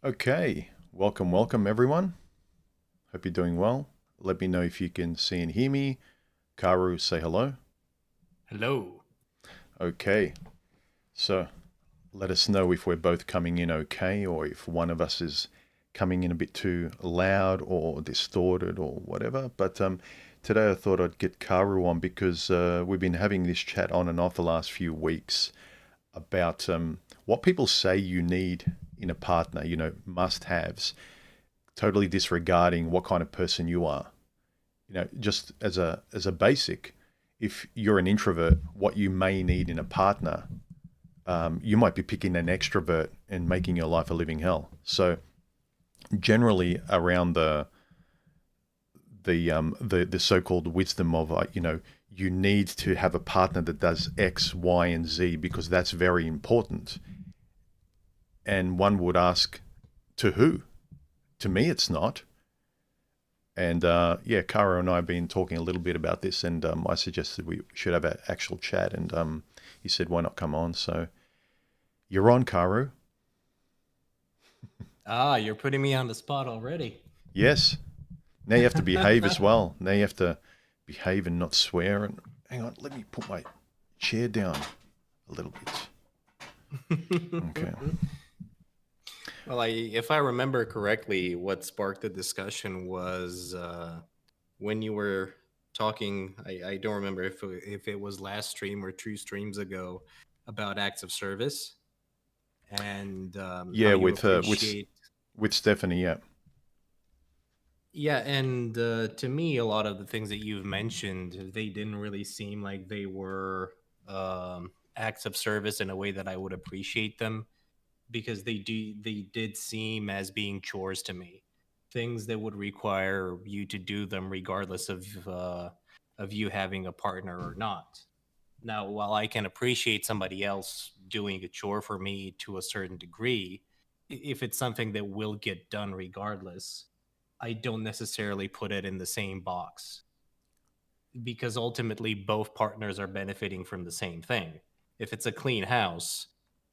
Okay, welcome everyone. Hope you're doing well. Let me know if you can see and hear me. Khaoru, say hello. Hello. Okay, so let us know if we're both coming in okay or if one of us is coming in a bit too loud or distorted or whatever. But today I thought I'd get Khaoru on because we've been having this chat on and off the last few weeks about what people say you need in a partner, must haves, totally disregarding what kind of person you are. Just as a basic, if you're an introvert, what you may need in a partner, you might be picking an extrovert and making your life a living hell. So generally, around the so-called wisdom of you need to have a partner that does X, Y, and Z because that's very important. And one would ask, to who? To me, it's not. And yeah, Kara and I have been talking a little bit about this, and I suggested we should have an actual chat, and he said, "Why not come on?" So you're on, Karu. You're putting me on the spot already. Yes. Now you have to behave as well. Now you have to behave and not swear. And hang on, let me put my chair down a little bit. Okay. Well, if I remember correctly, what sparked the discussion was when you were talking. I don't remember if it was last stream or two streams ago about acts of service and how Yeah, you with appreciate. Stephanie. Yeah. Yeah, and to me, a lot of the things that you've mentioned, they didn't really seem like they were acts of service in a way that I would appreciate them because they did seem as being chores to me, things that would require you to do them regardless of you having a partner or not. Now, while I can appreciate somebody else doing a chore for me to a certain degree, if it's something that will get done regardless, I don't necessarily put it in the same box because ultimately both partners are benefiting from the same thing. If it's a clean house,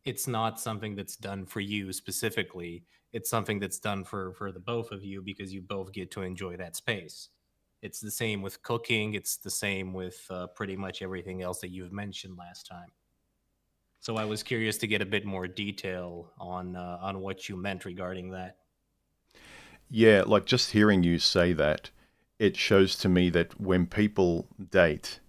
it's not something that's done for you specifically. It's something that's done for the both of you because you both get to enjoy that space. It's the same with cooking. It's the same with pretty much everything else that you've mentioned last time. So I was curious to get a bit more detail on what you meant regarding that. Yeah, like just hearing you say that, it shows to me that when people date,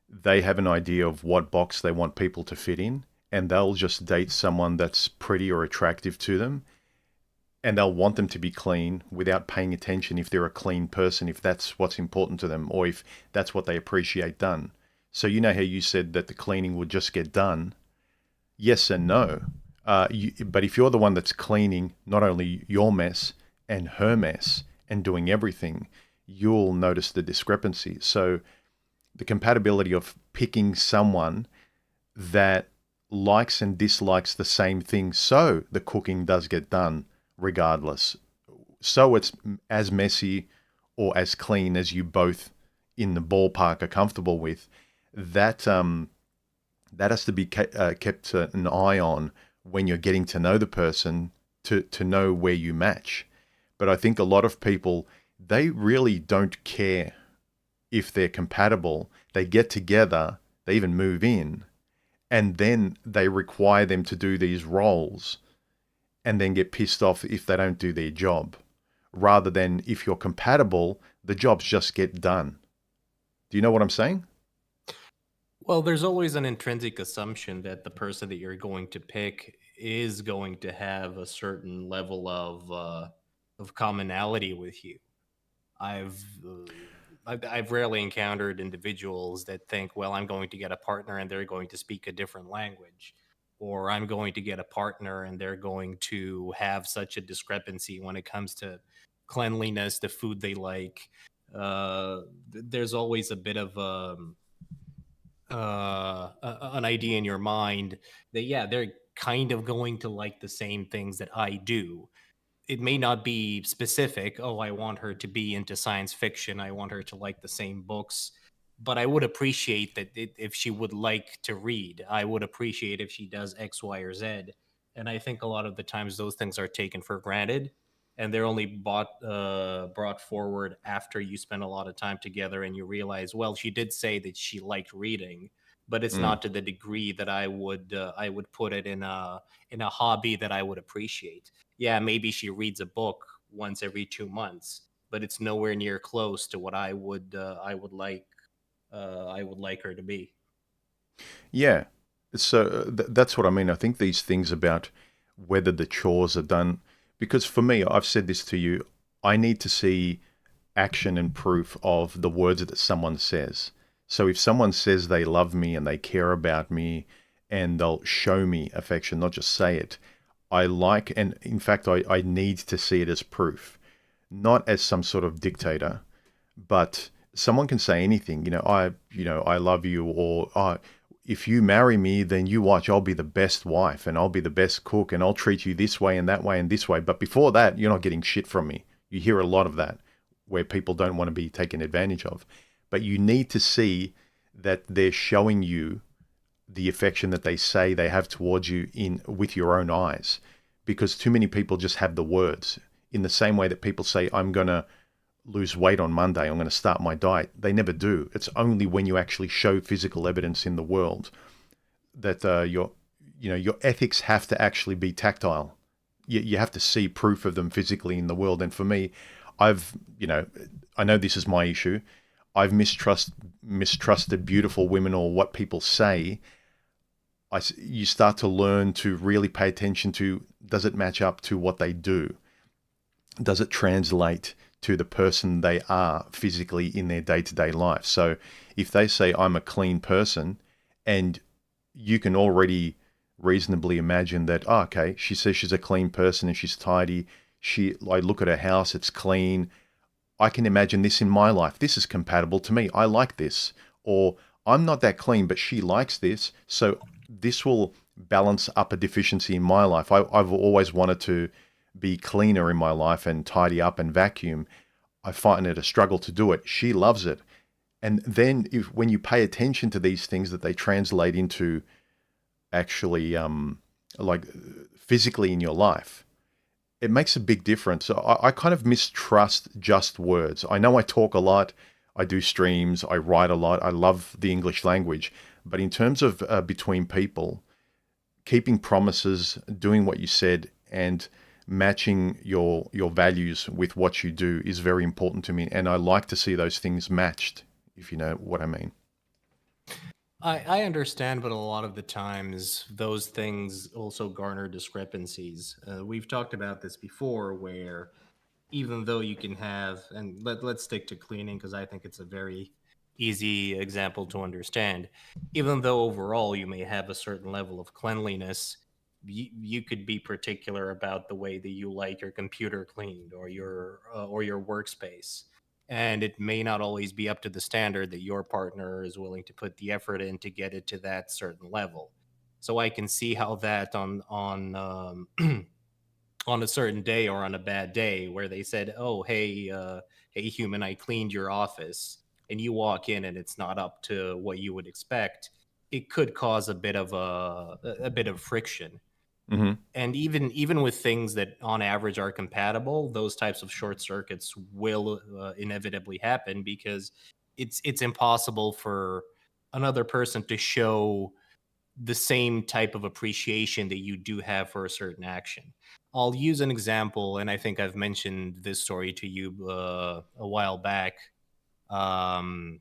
they have an idea of what box they want people to fit in, and they'll just date someone that's pretty or attractive to them, and they'll want them to be clean without paying attention if they're a clean person, if that's what's important to them, or if that's what they appreciate done. So, you know how you said that the cleaning would just get done? Yes and no. But if you're the one that's cleaning not only your mess and her mess and doing everything, you'll notice the discrepancy. So, the compatibility of picking someone that likes and dislikes the same thing so the cooking does get done regardless. So it's as messy or as clean as you both in the ballpark are comfortable with. That that has to be kept an eye on when you're getting to know the person to know where you match. But I think a lot of people, they really don't care if they're compatible. They get together, they even move in, and then they require them to do these roles and then get pissed off if they don't do their job. Rather than if you're compatible, the jobs just get done. Do you know what I'm saying? Well, there's always an intrinsic assumption that the person that you're going to pick is going to have a certain level of commonality with you. I've, uh, I've rarely encountered individuals that think, well, I'm going to get a partner and they're going to speak a different language, or I'm going to get a partner and they're going to have such a discrepancy when it comes to cleanliness, the food they like. There's always a bit of an idea in your mind that yeah, they're kind of going to like the same things that I do. It may not be specific. Oh, I want her to be into science fiction. I want her to like the same books. But I would appreciate that if she would like to read. I would appreciate if she does X, Y, or Z. And I think a lot of the times those things are taken for granted, and they're only brought forward after you spend a lot of time together and you realize, well, she did say that she liked reading, but it's Mm. not to the degree that I would put it in a hobby that I would appreciate. Yeah, maybe she reads a book once every 2 months, but it's nowhere near close to what I would like her to be. Yeah. So that's what I mean. I think these things about whether the chores are done, because for me, I've said this to you, I need to see action and proof of the words that someone says. So if someone says they love me and they care about me and they'll show me affection, not just say it, I like, and in fact, I need to see it as proof, not as some sort of dictator, but someone can say anything, I love you, or if you marry me, then you watch, I'll be the best wife and I'll be the best cook and I'll treat you this way and that way and this way. But before that, you're not getting shit from me. You hear a lot of that where people don't want to be taken advantage of. But you need to see that they're showing you the affection that they say they have towards you in with your own eyes. Because too many people just have the words. In the same way that people say, I'm going to lose weight on Monday, I'm going to start my diet. They never do. It's only when you actually show physical evidence in the world that your ethics have to actually be tactile. You have to see proof of them physically in the world. And for me, I've I know this is my issue. I've mistrusted beautiful women or what people say. You start to learn to really pay attention to, does it match up to what they do? Does it translate to the person they are physically in their day-to-day life? So if they say, I'm a clean person, and you can already reasonably imagine that, oh, okay, she says she's a clean person and she's tidy. I look at her house, it's clean. I can imagine this in my life. This is compatible to me. I like this. Or I'm not that clean, but she likes this. So this will balance up a deficiency in my life. I've always wanted to be cleaner in my life and tidy up and vacuum. I find it a struggle to do it. She loves it. And then when you pay attention to these things, that they translate into actually like physically in your life, it makes a big difference. So I kind of mistrust just words. I know I talk a lot, I do streams, I write a lot, I love the English language. But in terms of between people, keeping promises, doing what you said, and matching your values with what you do is very important to me. And I like to see those things matched, if you know what I mean. I understand, but a lot of the times those things also garner discrepancies. We've talked about this before, where even though you can have, and let's stick to cleaning because I think it's a very easy example to understand. Even though overall you may have a certain level of cleanliness, you could be particular about the way that you like your computer cleaned or your workspace, and it may not always be up to the standard that your partner is willing to put the effort in to get it to that certain level. So I can see how that on a certain day or on a bad day where they said, "Oh, hey, human, I cleaned your office," and you walk in and it's not up to what you would expect, it could cause a bit of friction. Hmm. And even with things that on average are compatible, those types of short circuits will inevitably happen because it's impossible for another person to show the same type of appreciation that you do have for a certain action. I'll use an example, and I think I've mentioned this story to you a while back. Um,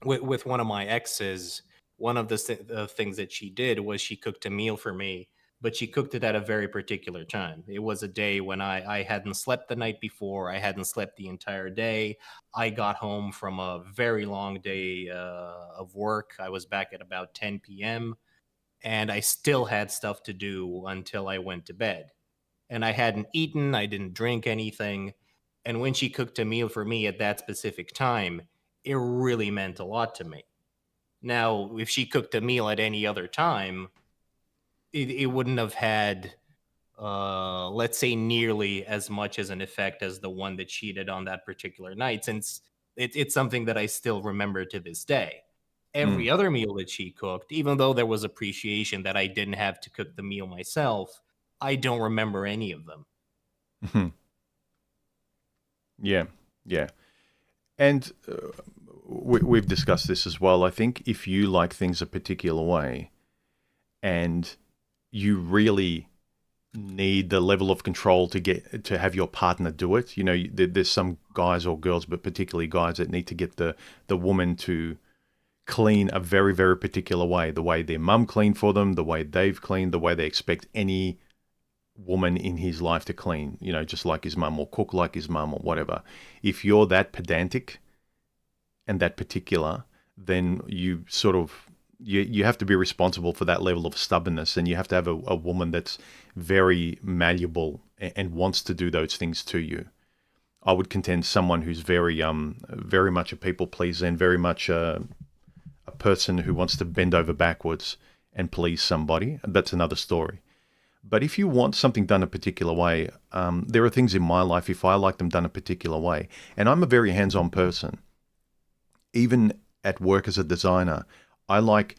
with one of my exes, one of the things that she did was she cooked a meal for me, but she cooked it at a very particular time. It was a day when I hadn't slept the night before, I hadn't slept the entire day. I got home from a very long day of work. I was back at about 10 p.m. and I still had stuff to do until I went to bed. And I hadn't eaten, I didn't drink anything. And when she cooked a meal for me at that specific time, it really meant a lot to me. Now, if she cooked a meal at any other time, it wouldn't have had, let's say, nearly as much as an effect as the one that she did on that particular night, since it's something that I still remember to this day. every other meal that she cooked, even though there was appreciation that I didn't have to cook the meal myself, I don't remember any of them. Mm. Yeah, yeah. And we've discussed this as well. I think if you like things a particular way and you really need the level of control to have your partner do it, there's some guys or girls, but particularly guys, that need to get the woman to clean a very, very particular way, the way their mum cleaned for them, the way they've cleaned, the way they expect any woman in his life to clean, just like his mum, or cook like his mum, or whatever. If you're that pedantic and that particular, then you sort of you have to be responsible for that level of stubbornness, and you have to have a woman that's very malleable and wants to do those things to you. I would contend someone who's very much a people pleaser, and very much a person who wants to bend over backwards and please somebody. That's another story. But if you want something done a particular way, there are things in my life, if I like them done a particular way, and I'm a very hands-on person. Even at work as a designer, I like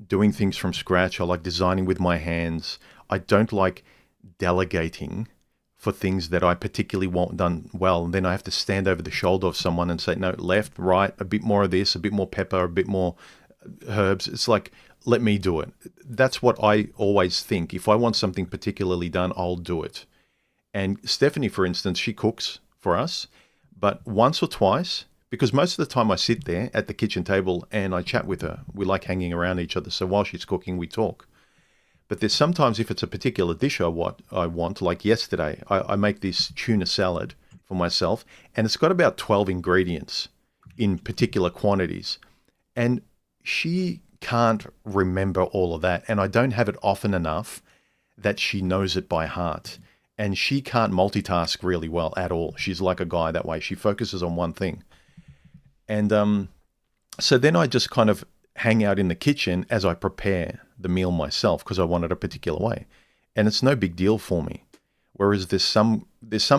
doing things from scratch. I like designing with my hands. I don't like delegating for things that I particularly want done well. And then I have to stand over the shoulder of someone and say, no, left, right, a bit more of this, a bit more pepper, a bit more herbs. It's like, let me do it. That's what I always think. If I want something particularly done, I'll do it. And Stephanie, for instance, she cooks for us, but once or twice, because most of the time I sit there at the kitchen table and I chat with her. We like hanging around each other. So while she's cooking, we talk. But there's sometimes, if it's a particular dish I want, like yesterday, I make this tuna salad for myself, and it's got about 12 ingredients in particular quantities. And she can't remember all of that, and I don't have it often enough that she knows it by heart. And she can't multitask really well at all. She's like a guy that way. She focuses on one thing. And so then I just kind of hang out in the kitchen as I prepare the meal myself, because I want it a particular way. And it's no big deal for me. Whereas there's some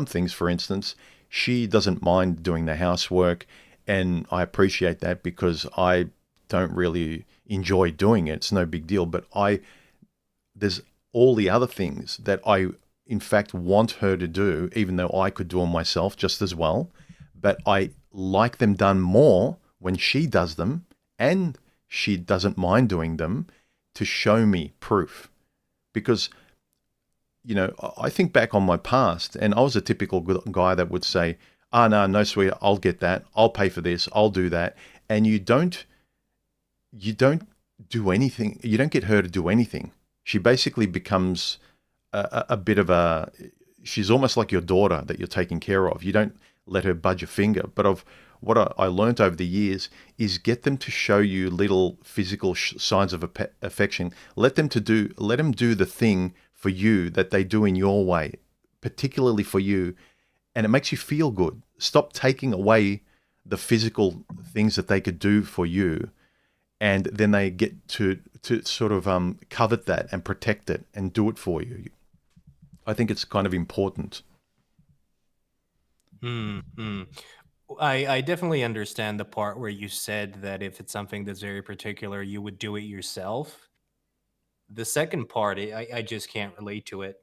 things, for instance, she doesn't mind doing the housework, and I appreciate that because I don't really enjoy doing it. It's no big deal. But there's all the other things that I, in fact, want her to do, even though I could do them myself just as well. But I like them done more when she does them, and she doesn't mind doing them, to show me proof. Because, I think back on my past, and I was a typical guy that would say, no, sweet, I'll get that. I'll pay for this. I'll do that. And you don't do anything. You don't get her to do anything. She basically becomes a bit of she's almost like your daughter that you're taking care of. You don't let her budge a finger. But of what I learned over the years is get them to show you little physical signs of affection. Let them do the thing for you that they do in your way, particularly for you, and it makes you feel good. Stop taking away the physical things that they could do for you, and then they get to sort of covet that and protect it and do it for you. I think it's kind of important. Hmm. I definitely understand the part where you said that if it's something that's very particular, you would do it yourself. The second part, I just can't relate to it.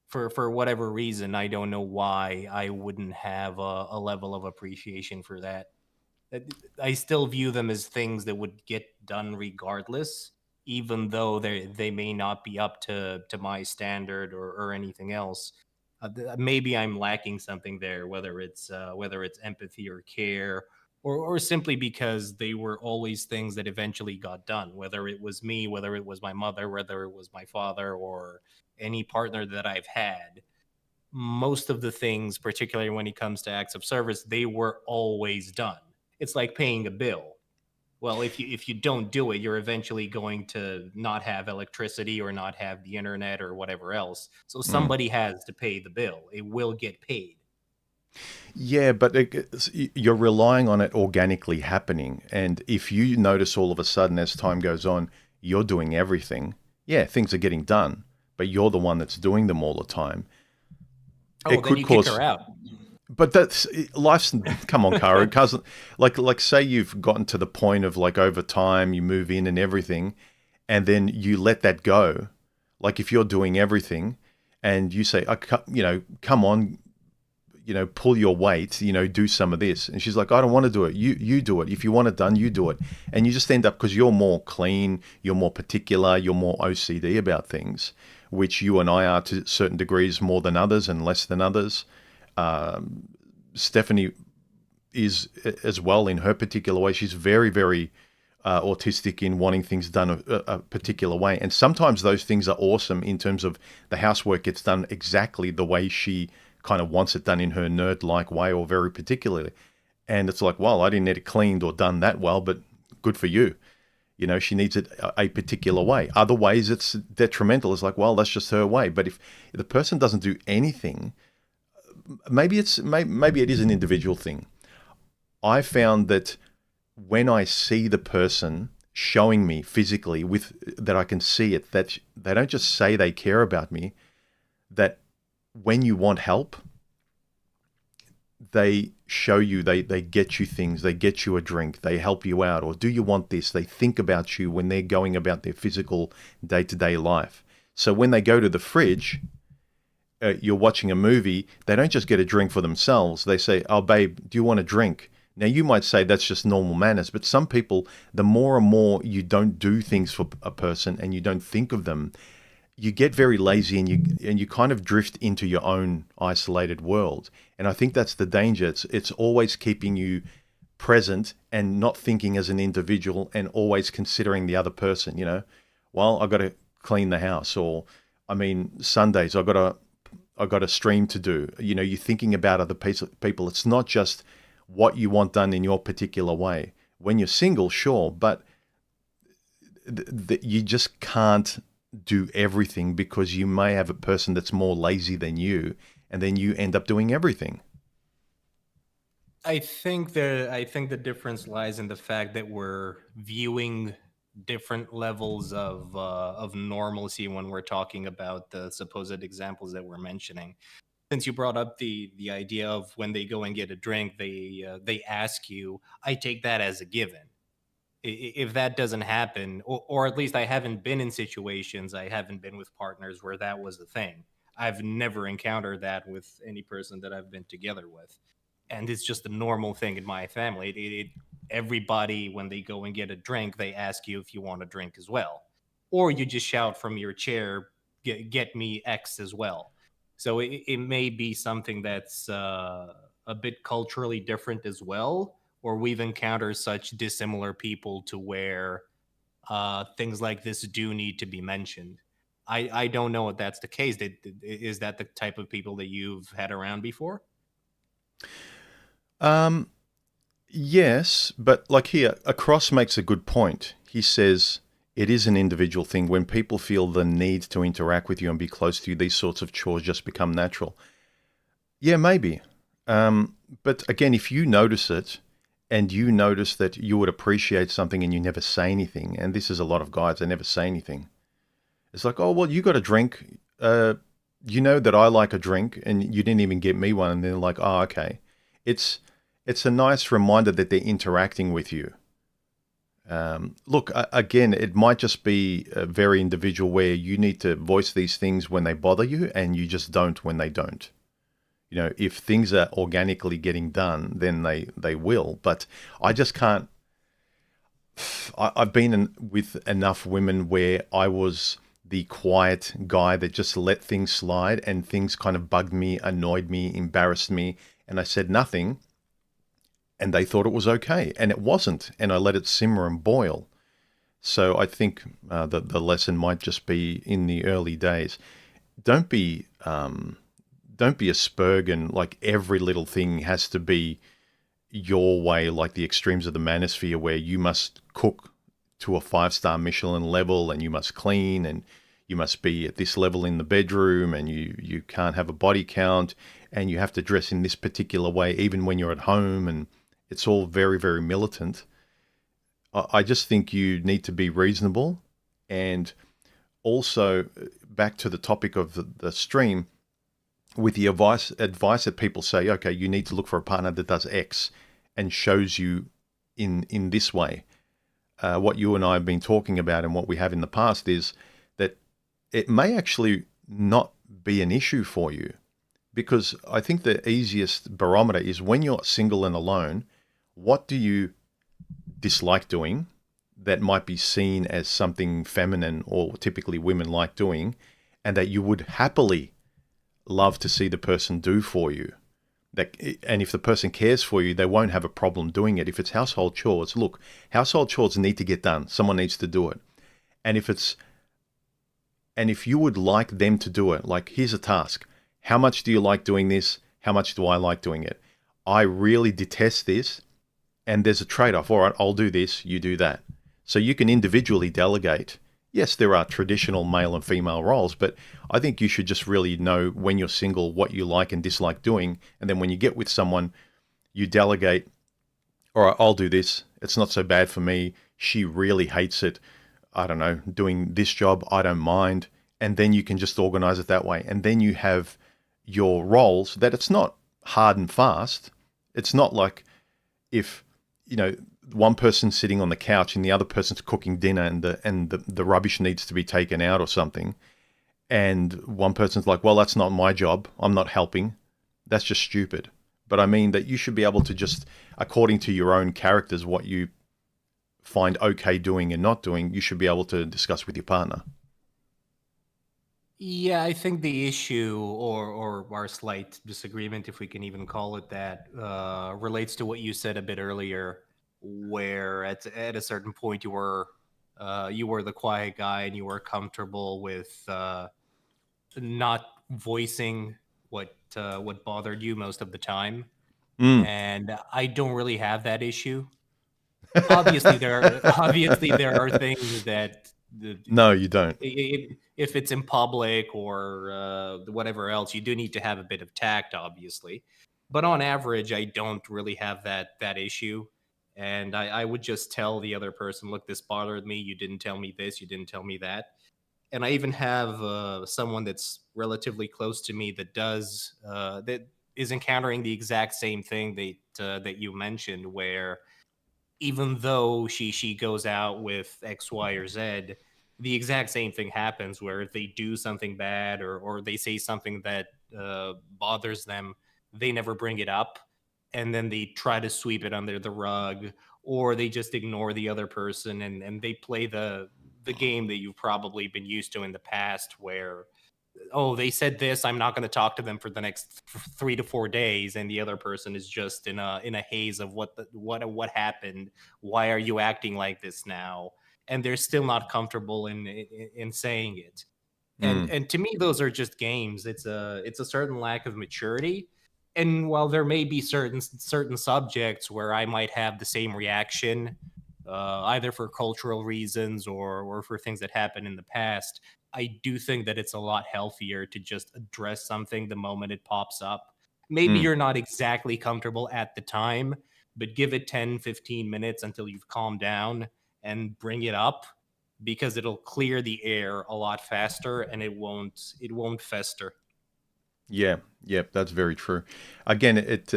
For whatever reason, I don't know why I wouldn't have a level of appreciation for that. I still view them as things that would get done regardless, even though they may not be up to my standard or anything else. Maybe I'm lacking something there, whether it's empathy or care, or simply because they were always things that eventually got done. Whether it was me, whether it was my mother, whether it was my father, or any partner that I've had, most of the things, particularly when it comes to acts of service, they were always done. It's like paying a bill. Well, if you don't do it, you're eventually going to not have electricity or not have the internet or whatever else. So Mm. somebody has to pay the bill. It will get paid. Yeah, but you're relying on it organically happening. And if you notice all of a sudden as time goes on, you're doing everything, yeah, things are getting done, but you're the one that's doing them all the time. Oh, It then could you kick her cause, out. But that's life's. Come on, Kara. Cousin, like say you've gotten to the point of like over time you move in and everything, and then you let that go. Like if you're doing everything, and you say, come on, pull your weight, do some of this. And she's like, I don't want to do it. You do it. If you want it done, you do it. And you just end up, because you're more clean, you're more particular, you're more OCD about things, which you and I are to certain degrees more than others and less than others. Stephanie is as well in her particular way. She's very, very autistic in wanting things done a particular way. And sometimes those things are awesome in terms of the housework gets done exactly the way she kind of wants it done in her nerd-like way or very particularly. And it's like, well, I didn't need it cleaned or done that well, but good for you. She needs it a particular way. Other ways it's detrimental. It's like, well, that's just her way. But if the person doesn't do anything, maybe it is an individual thing. I found that when I see the person showing me physically with that I can see it, that they don't just say they care about me, that when you want help, they show you, they get you things, they get you a drink, they help you out, or do you want this? They think about you when they're going about their physical day-to-day life. So when they go to the fridge, you're watching a movie, they don't just get a drink for themselves. They say, oh, babe, do you want a drink? Now, you might say that's just normal manners, but some people, the more and more you don't do things for a person and you don't think of them, you get very lazy and you kind of drift into your own isolated world. And I think that's the danger. It's always keeping you present and not thinking as an individual and always considering the other person, Well, I got to clean the house, or Sundays I got a stream to do. You're thinking about other people. It's not just what you want done in your particular way. When you're single, sure, but you just can't do everything because you may have a person that's more lazy than you, and then you end up doing everything. I think the difference lies in the fact that we're viewing different levels of normalcy when we're talking about the supposed examples that we're mentioning. Since you brought up the idea of when they go and get a drink, they ask you. I take that as a given. If that doesn't happen, or at least I haven't been in situations, I haven't been with partners where that was the thing. I've never encountered that with any person that I've been together with, and it's just a normal thing in my family. Everybody, when they go and get a drink, they ask you if you want a drink as well, or you just shout from your chair, get me X as well. So it may be something that's a bit culturally different as well, or we've encountered such dissimilar people to where things like this do need to be mentioned. I don't know if that's the case. Is that the type of people that you've had around before? Um, yes, but like here, Across makes a good point. He says it is an individual thing. When people feel the need to interact with you and be close to you, these sorts of chores just become natural. Yeah, maybe. But again, if you notice it and you notice that you would appreciate something and you never say anything, and this is a lot of guys, they never say anything. It's like, oh, well, you got a drink. You know that I like a drink and you didn't even get me one. And they're like, oh, okay. It's it's a nice reminder that they're interacting with you. Look, again, it might just be very individual where you need to voice these things when they bother you and you just don't when they don't. If things are organically getting done, then they will. But I just can't. I've been with enough women where I was the quiet guy that just let things slide and things kind of bugged me, annoyed me, embarrassed me, and I said nothing and they thought it was okay and it wasn't, and I let it simmer and boil. So I think the lesson might just be in the early days. Don't be don't be a Spurgeon, like every little thing has to be your way, like the extremes of the manosphere where you must cook to a 5-star Michelin level and you must clean and you must be at this level in the bedroom and you can't have a body count and you have to dress in this particular way even when you're at home, and it's all very, very militant. I just think you need to be reasonable. And also, back to the topic of the stream, with the advice that people say, okay, you need to look for a partner that does X and shows you in this way. What you and I have been talking about and what we have in the past is that it may actually not be an issue for you, because I think the easiest barometer is when you're single and alone, what do you dislike doing that might be seen as something feminine or typically women like doing, and that you would happily love to see the person do for you. And if the person cares for you, they won't have a problem doing it. If it's household chores, look, household chores need to get done. Someone needs to do it. And if you would like them to do it, like, here's a task. How much do you like doing this? How much do I like doing it? I really detest this. And there's a trade-off. All right, I'll do this, you do that. So you can individually delegate. Yes, there are traditional male and female roles, but I think you should just really know when you're single what you like and dislike doing. And then when you get with someone, you delegate. All right, I'll do this. It's not so bad for me. She really hates it. I don't know, doing this job. I don't mind. And then you can just organize it that way. And then you have your roles that it's not hard and fast. It's not like if, one person's sitting on the couch and the other person's cooking dinner and the rubbish needs to be taken out or something. And one person's like, well, that's not my job. I'm not helping. That's just stupid. But I mean that you should be able to just, according to your own characters, what you find okay doing and not doing, you should be able to discuss with your partner. Yeah, I think the issue, or our slight disagreement, if we can even call it that, relates to what you said a bit earlier, where at a certain point you were the quiet guy and you were comfortable with not voicing what bothered you most of the time. Mm. And I don't really have that issue. Obviously there are things that No, you don't. if it's in public or whatever else, you do need to have a bit of tact, obviously. But on average, I don't really have that issue. And I would just tell the other person, look, this bothered me. You didn't tell me this. You didn't tell me that. And I even have someone that's relatively close to me that is encountering the exact same thing that you mentioned, where even though she goes out with X, Y, or Z, the exact same thing happens where if they do something bad or they say something that bothers them, they never bring it up, and then they try to sweep it under the rug, or they just ignore the other person and they play the game that you've probably been used to in the past, where oh, they said this, I'm not going to talk to them for the next 3 to 4 days, and the other person is just in a haze of what happened. Why are you acting like this now? And they're still not comfortable in saying it. and Mm. and to me, those are just games. It's a certain lack of maturity. And while there may be certain subjects where I might have the same reaction, either for cultural reasons or for things that happened in the past, I do think that it's a lot healthier to just address something the moment it pops up. Maybe Mm. you're not exactly comfortable at the time, but give it 10, 15 minutes until you've calmed down and bring it up, because it'll clear the air a lot faster and it won't fester. Yeah, yeah, that's very true. Again, it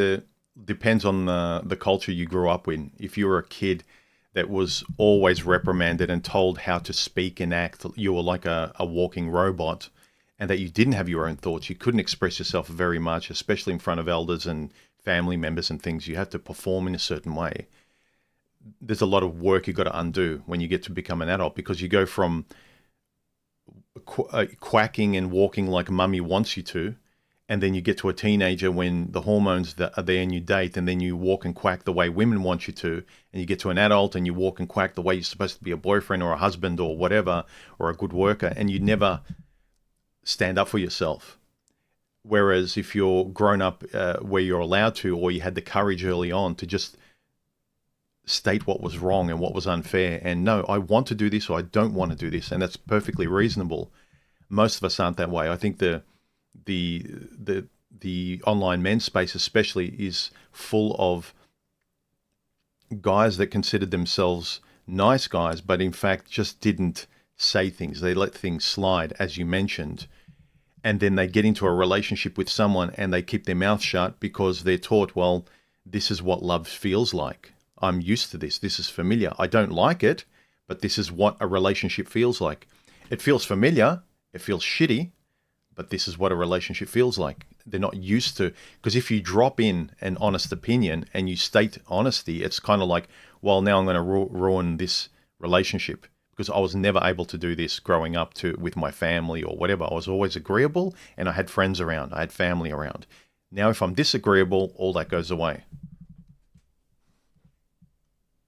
depends on the culture you grew up in. If you were a kid that was always reprimanded and told how to speak and act, you were like a walking robot, and that you didn't have your own thoughts, you couldn't express yourself very much, especially in front of elders and family members and things. You have to perform in a certain way. There's a lot of work you got to undo when you get to become an adult, because you go from quacking and walking like mummy wants you to, and then you get to a teenager when the hormones that are there and you date, and then you walk and quack the way women want you to, and you get to an adult and you walk and quack the way you're supposed to be a boyfriend or a husband or whatever, or a good worker, and you never stand up for yourself. Whereas if you're grown up where you're allowed to, or you had the courage early on to just state what was wrong and what was unfair, and no, I want to do this or I don't want to do this, and that's perfectly reasonable. Most of us aren't that way. I think the the online men's space especially is full of guys that considered themselves nice guys, but in fact just didn't say things. They let things slide, as you mentioned. and then they get into a relationship with someone and they keep their mouth shut because they're taught, well, this is what love feels like. I'm used to this. This is familiar. I don't like it, but this is what a relationship feels like. It feels familiar. It feels shitty, but this is what a relationship feels like. They're not used to, because if you drop in an honest opinion and you state honesty, it's kind of like, well, now I'm going to ruin this relationship because I was never able to do this growing up with my family or whatever. I was always agreeable and I had friends around. I had family around. Now, if I'm disagreeable, all that goes away.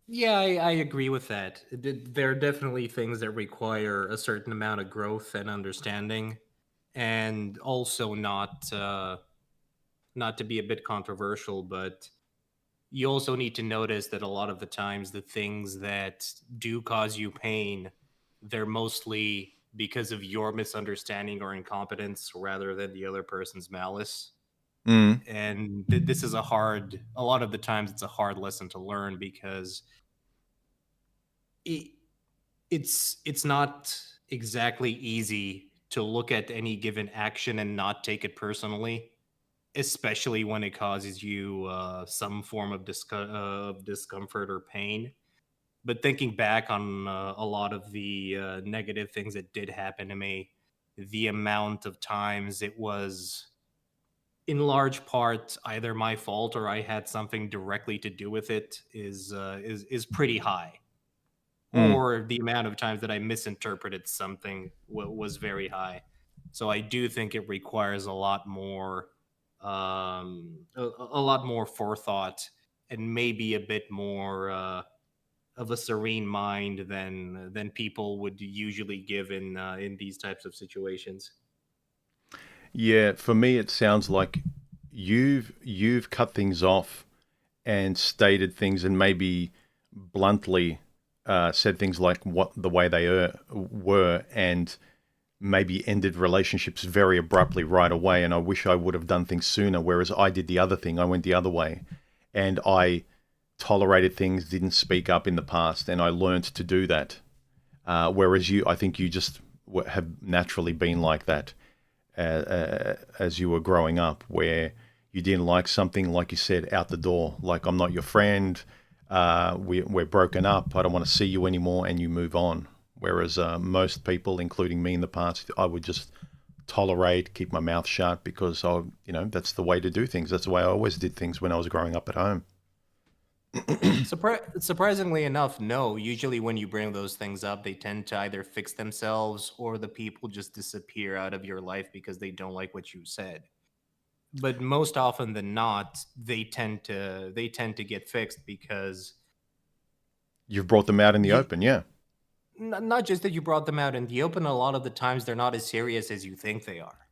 Yeah, I agree with that. There are definitely things that require a certain amount of growth and understanding, and also not to be a bit controversial, but you also need to notice that a lot of the times the things that do cause you pain, they're mostly because of your misunderstanding or incompetence rather than the other person's malice. Mm, And this is a lot of the times it's a hard lesson to learn because it, it's not exactly easy to look at any given action and not take it personally, especially when it causes you some form of discomfort or pain. But thinking back on a lot of the negative things that did happen to me, the amount of times it was in large part either my fault or I had something directly to do with it is pretty high. mm. Or the amount of times that I misinterpreted something was very high. So I do think it requires a lot more forethought and maybe a bit more of a serene mind than people would usually give in these types of situations. Yeah, for me, it sounds like you've cut things off and stated things and maybe bluntly said things like what the way they were, and maybe ended relationships very abruptly right away. And I wish I would have done things sooner. Whereas I did the other thing. I went the other way, and I tolerated things, didn't speak up in the past, and I learned to do that. Whereas you, I think you just have naturally been like that as you were growing up, where you didn't like something, like you said, out the door. Like, I'm not your friend. We're broken up. I don't want to see you anymore, and you move on. Whereas most people, including me in the past, I would just tolerate, keep my mouth shut because that's the way to do things. That's the way I always did things when I was growing up at home. Surprisingly enough, no. Usually, when you bring those things up, they tend to either fix themselves or the people just disappear out of your life because they don't like what you said. But most often than not, they tend to get fixed because You've brought them out in the you open, yeah. not just that you brought them out in the open. A lot of the times, they're not as serious as you think they are.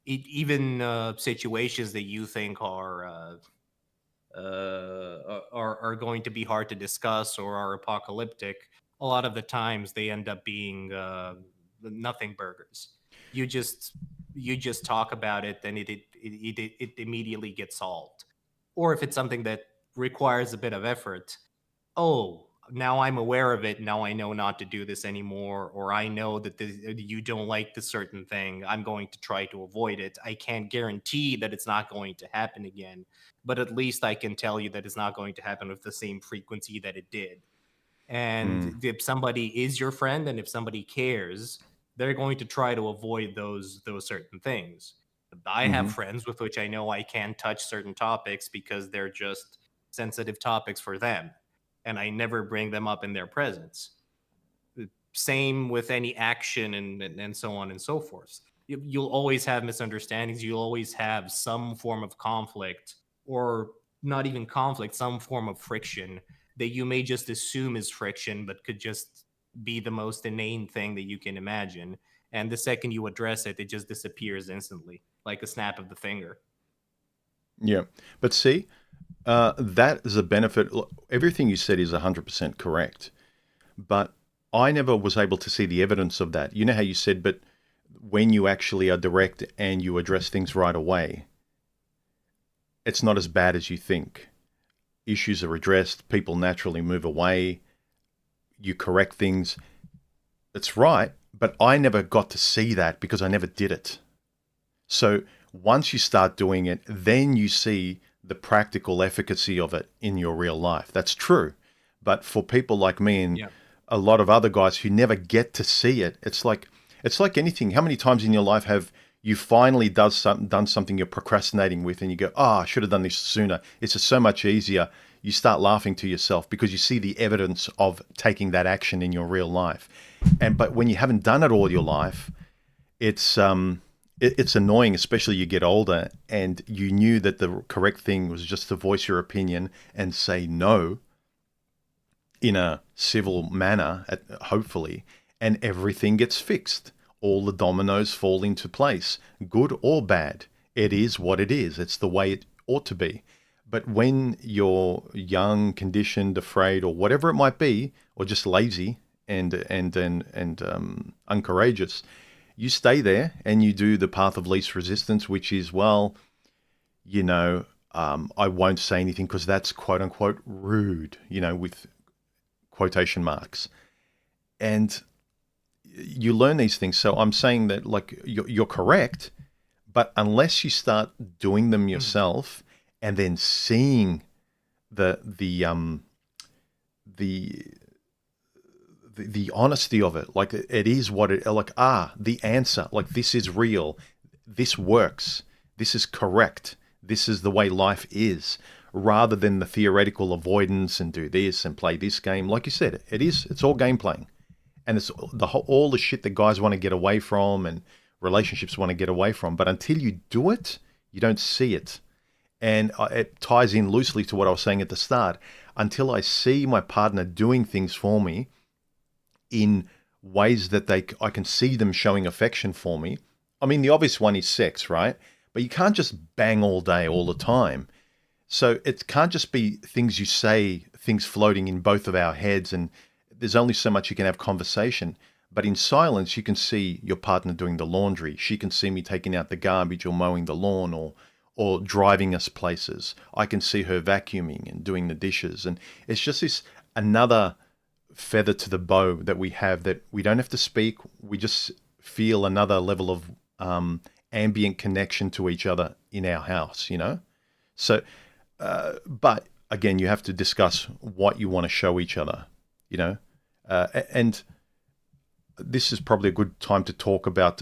Even situations that you think are going to be hard to discuss or are apocalyptic, a lot of the times they end up being nothing burgers. You just you just talk about it, then it immediately gets solved. Or if it's something that requires a bit of effort, oh, now I'm aware of it. Now I know not to do this anymore, or I know that you don't like this certain thing. I'm going to try to avoid it. I can't guarantee that it's not going to happen again, but at least I can tell you that it's not going to happen with the same frequency that it did. Mm, And if somebody is your friend and if somebody cares, they're going to try to avoid those certain things. I have mm-hmm. friends with which I know I can't touch certain topics because they're just sensitive topics for them, and I never bring them up in their presence. Same with any action and so on and so forth. You'll always have misunderstandings. You'll always have some form of conflict, or not even conflict, some form of friction that you may just assume is friction, but could just be the most inane thing that you can imagine. And the second you address it, it just disappears instantly, like a snap of the finger. Yeah. But see, that is a benefit. Everything you said is 100% correct. But I never was able to see the evidence of that. You know how you said, but when you actually are direct and you address things right away, it's not as bad as you think. Issues are addressed, people naturally move away, you correct things. It's right, but I never got to see that because I never did it. So once you start doing it, then you see the practical efficacy of it in your real life. That's true. But for people like me and Yeah. a lot of other guys who never get to see it, it's like anything. How many times in your life have you finally done something you're procrastinating with, and you go, "Oh, I should have done this sooner. It's just so much easier." You start laughing to yourself because you see the evidence of taking that action in your real life. But when you haven't done it all your life, it's annoying, especially you get older, and you knew that the correct thing was just to voice your opinion and say no in a civil manner, hopefully, and everything gets fixed. All the dominoes fall into place, good or bad. It is what it is. It's the way it ought to be. But when you're young, conditioned, afraid, or whatever it might be, or just lazy and uncourageous, you stay there and you do the path of least resistance, which is, well, I won't say anything because that's quote unquote rude, with quotation marks. And you learn these things. So I'm saying that, like, you're correct, but unless you start doing them yourself and then seeing the honesty of it, like it is what it, like, the answer, like, this is real, this works, this is correct, this is the way life is, rather than the theoretical avoidance and do this and play this game. Like you said, it's all game playing. And it's all the shit that guys want to get away from and relationships want to get away from. But until you do it, you don't see it. And it ties in loosely to what I was saying at the start. Until I see my partner doing things for me in ways that I can see them showing affection for me. I mean, the obvious one is sex, right? But you can't just bang all day, all the time. So it can't just be things you say, things floating in both of our heads, and there's only so much you can have conversation. But in silence, you can see your partner doing the laundry. She can see me taking out the garbage or mowing the lawn or driving us places. I can see her vacuuming and doing the dishes. And it's just this another feather to the bow that we have, that we don't have to speak. We just feel another level of ambient connection to each other in our house, So, but again, you have to discuss what you want to show each other, and this is probably a good time to talk about,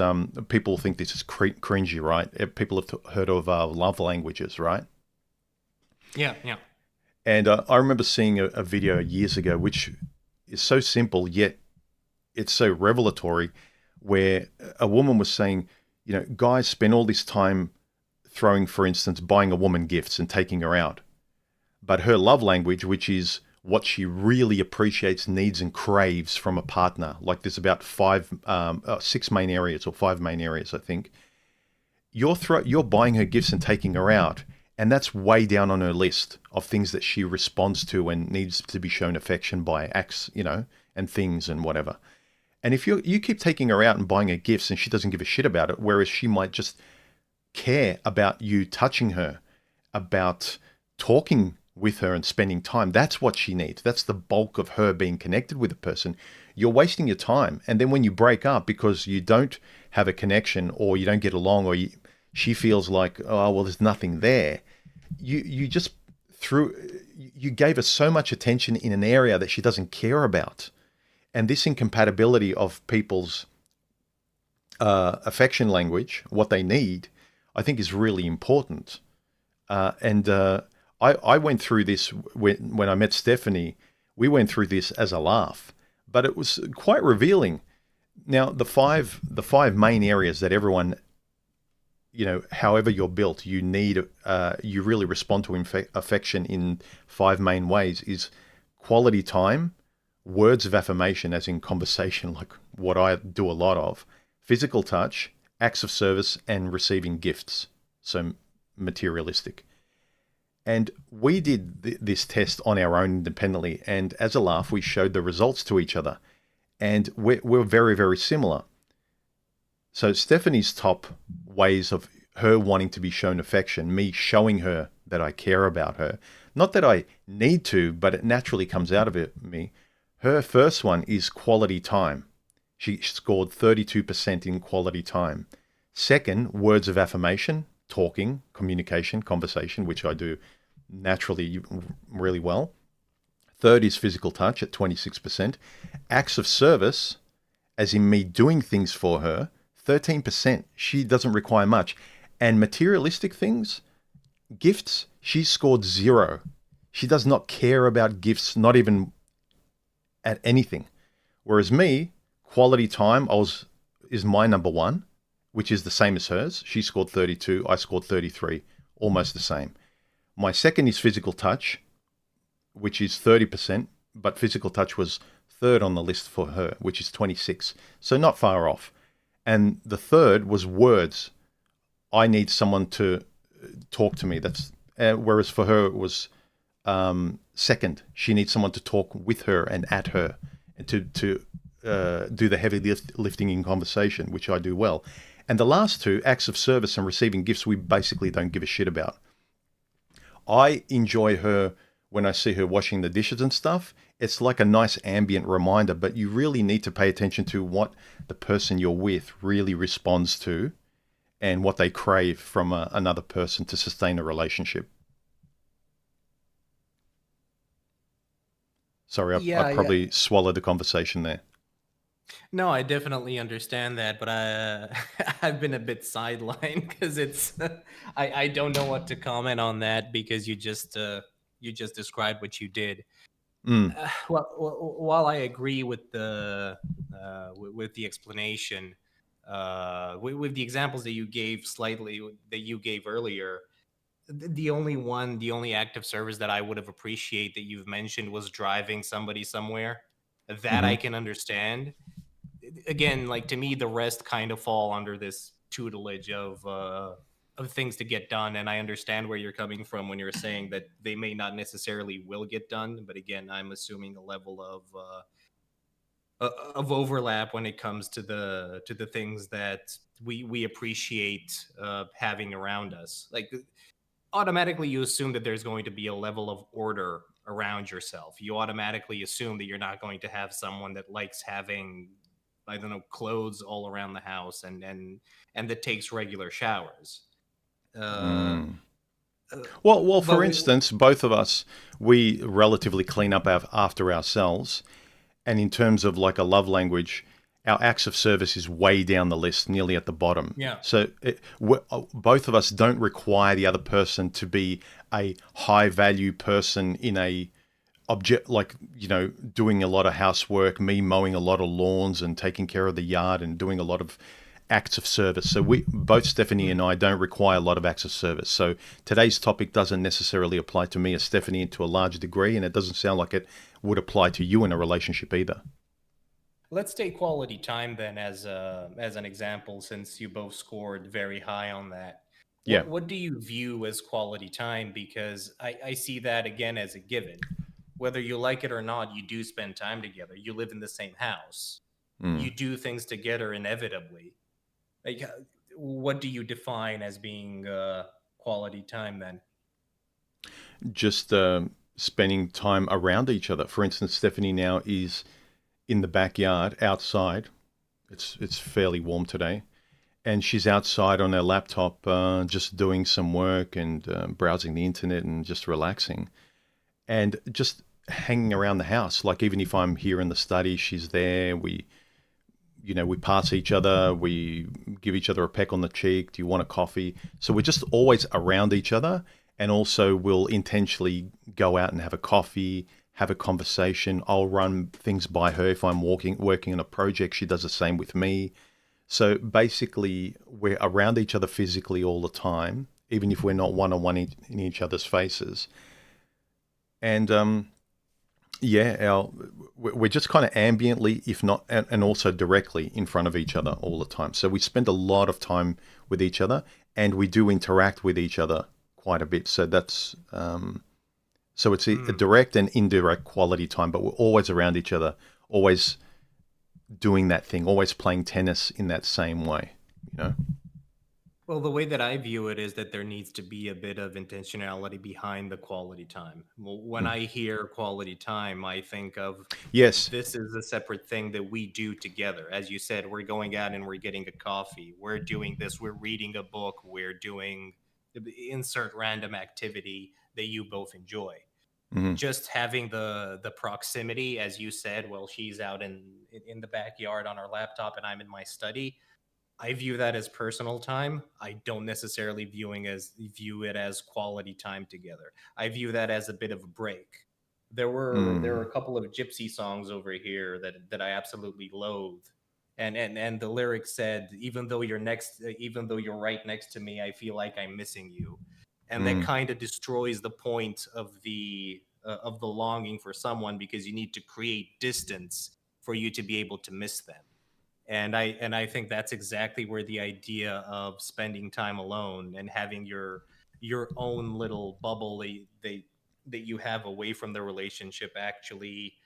people think this is cringy, right? People have heard of love languages, right? Yeah, yeah. And I remember seeing a video years ago, which is so simple, yet it's so revelatory, where a woman was saying, guys spend all this time throwing, for instance, buying a woman gifts and taking her out. But her love language, which is what she really appreciates, needs, and craves from a partner, like there's about 6 main areas, or 5 main areas, I think. You're buying her gifts and taking her out, and that's way down on her list of things that she responds to and needs to be shown affection by, acts, and things and whatever. And if you keep taking her out and buying her gifts and she doesn't give a shit about it, whereas she might just care about you touching her, about talking with her and spending time, that's what she needs. That's the bulk of her being connected with a person. You're wasting your time. And then when you break up because you don't have a connection, or you don't get along, or she feels like, oh, well, there's nothing there. You just you gave her so much attention in an area that she doesn't care about. And this incompatibility of people's affection language, what they need, I think is really important. I went through this when I met Stephanie. We went through this as a laugh, but it was quite revealing. Now, the five main areas that everyone, however you're built, you need, you really respond to affection in 5 main ways: is quality time, words of affirmation, as in conversation, like what I do a lot of, physical touch, acts of service, and receiving gifts. So materialistic. And we did this test on our own independently, and as a laugh, we showed the results to each other, and we're very, very similar. So Stephanie's top ways of her wanting to be shown affection, me showing her that I care about her, not that I need to, but it naturally comes out of me. Her first one is quality time. She scored 32% in quality time. Second, words of affirmation, talking, communication, conversation, which I do naturally really well. Third is physical touch at 26%. Acts of service, as in me doing things for her, 13%. She doesn't require much. And materialistic things, gifts, she scored 0. She does not care about gifts, not even at anything. Whereas me, quality time is my number one, which is the same as hers. She scored 32, I scored 33, almost the same. My second is physical touch, which is 30%, but physical touch was third on the list for her, which is 26. So not far off. And the third was words. I need someone to talk to me. That's whereas for her it was second. She needs someone to talk with her and at her, and to do the heavy lifting in conversation, which I do well. And the last two, acts of service and receiving gifts, we basically don't give a shit about. I enjoy her when I see her washing the dishes and stuff. It's like a nice ambient reminder, but you really need to pay attention to what the person you're with really responds to and what they crave from another person to sustain a relationship. Sorry, I Yeah, yeah. probably swallowed the conversation there. No, I definitely understand that, but I've been a bit sidelined because it's I don't know what to comment on that because you just described what you did. Mm, While I agree with the explanation, with the examples that you gave slightly that you gave earlier, the only act of service that I would have appreciated that you've mentioned was driving somebody somewhere. That hmm I can understand. Again, like to me, the rest kind of fall under this tutelage of things to get done, and I understand where you're coming from when you're saying that they may not necessarily will get done. But again, I'm assuming a level of overlap when it comes to the things that we appreciate having around us. Like automatically, you assume that there's going to be a level of order around yourself. You automatically assume that you're not going to have someone that likes having, I don't know, clothes all around the house and that takes regular showers. Uh, mm. uh, Well, but for instance, both of us, we relatively clean up after ourselves. And in terms of like a love language, our acts of service is way down the list, nearly at the bottom. yeah, So both of us don't require the other person to be a high value person in a object, like, doing a lot of housework, me mowing a lot of lawns and taking care of the yard and doing a lot of acts of service. So we both, Stephanie and I, don't require a lot of acts of service. So today's topic doesn't necessarily apply to me as Stephanie to a large degree, and it doesn't sound like it would apply to you in a relationship either. let's take quality time then as an example, since you both scored very high on that. Yeah. What do you view as quality time? Because I see that again as a given. Whether you like it or not, you do spend time together. You live in the same house. Mm. You do things together inevitably. Like, what do you define as being quality time then? Just spending time around each other. For instance, Stephanie now is in the backyard outside. It's fairly warm today, and she's outside on her laptop, just doing some work and browsing the internet and just relaxing and just hanging around the house. Like even if I'm here in the study, she's there. We pass each other. We give each other a peck on the cheek. Do you want a coffee? So we're just always around each other, and also we'll intentionally go out and have a coffee, have a conversation. I'll run things by her if I'm working on a project. She does the same with me. So basically, we're around each other physically all the time, even if we're not one-on-one in each other's faces. And yeah, we're just kind of ambiently, if not, and also directly in front of each other all the time. So we spend a lot of time with each other, and we do interact with each other quite a bit. So that's so it's a Hmm. direct and indirect quality time, but we're always around each other, always doing that thing, always playing tennis in that same way. You know. Well, the way that I view it is that there needs to be a bit of intentionality behind the quality time. Well, when Mm. I hear quality time, I think of Yes. this is a separate thing that we do together. As you said, we're going out and we're getting a coffee. We're doing this. We're reading a book. We're doing insert random activity that you both enjoy. Hmm. Just having the proximity, as you said, well, she's out in the backyard on her laptop and I'm in my study. I view that as personal time. I don't necessarily view it as quality time together. I view that as a bit of a break. There were Mm. a couple of gypsy songs over here that I absolutely loathe. And the lyrics said, even though you're right next to me, I feel like I'm missing you. And that Mm. kind of destroys the point of the longing for someone, because you need to create distance for you to be able to miss them. And I think that's exactly where the idea of spending time alone and having your own little bubble that you have away from the relationship actually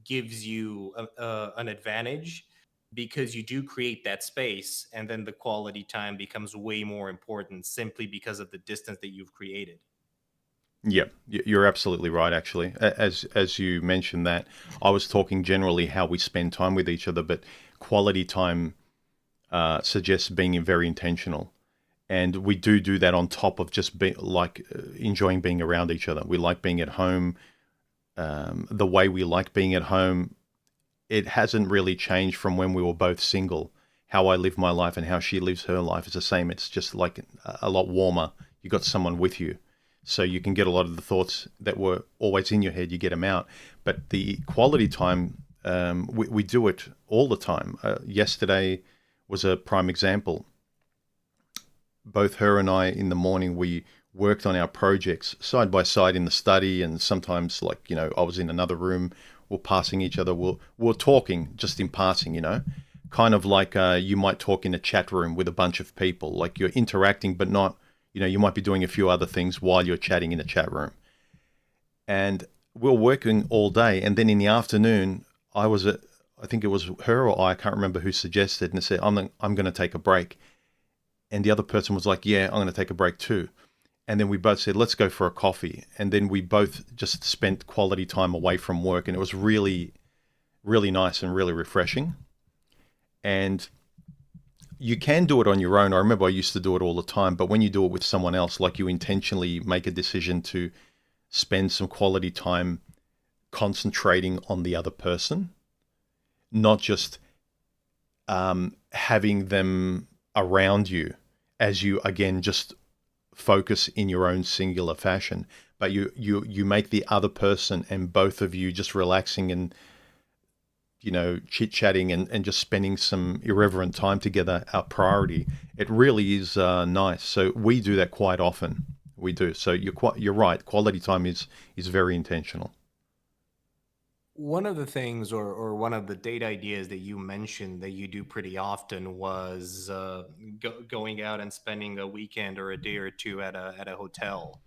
gives you an advantage, because you do create that space, and then the quality time becomes way more important simply because of the distance that you've created. Yep, you're absolutely right. Actually, as you mentioned that, I was talking generally how we spend time with each other, but quality time suggests being very intentional, and we do that on top of just being like enjoying being around each other. We like being at home. The way we like being at home, it hasn't really changed from when we were both single. How I live my life and how she lives her life is the same. It's just like a lot warmer. You got someone with you, so you can get a lot of the thoughts that were always in your head. You get them out. But the quality time, we do it all the time. Yesterday was a prime example. Both her and I in the morning we worked on our projects side by side in the study, and sometimes like I was in another room, we're passing each other, we're talking just in passing, kind of like you might talk in a chat room with a bunch of people, like you're interacting but not, you might be doing a few other things while you're chatting in a chat room. And we're working all day, and then in the afternoon I think it was her or I can't remember who suggested, and said I'm going to take a break, and the other person was like, yeah, I'm going to take a break too. And then we both said, let's go for a coffee. And then we both just spent quality time away from work. And it was really, really nice and really refreshing. And you can do it on your own. I remember I used to do it all the time. But when you do it with someone else, like you intentionally make a decision to spend some quality time concentrating on the other person, not just having them around you as you, again, just focus in your own singular fashion, but you make the other person and both of you just relaxing and chit chatting and just spending some irreverent time together our priority. It really is nice. So we do that quite often. We do. So you're right. Quality time is very intentional. One of the things, or one of the date ideas that you mentioned that you do pretty often was going out and spending a weekend or a day or two at a hotel.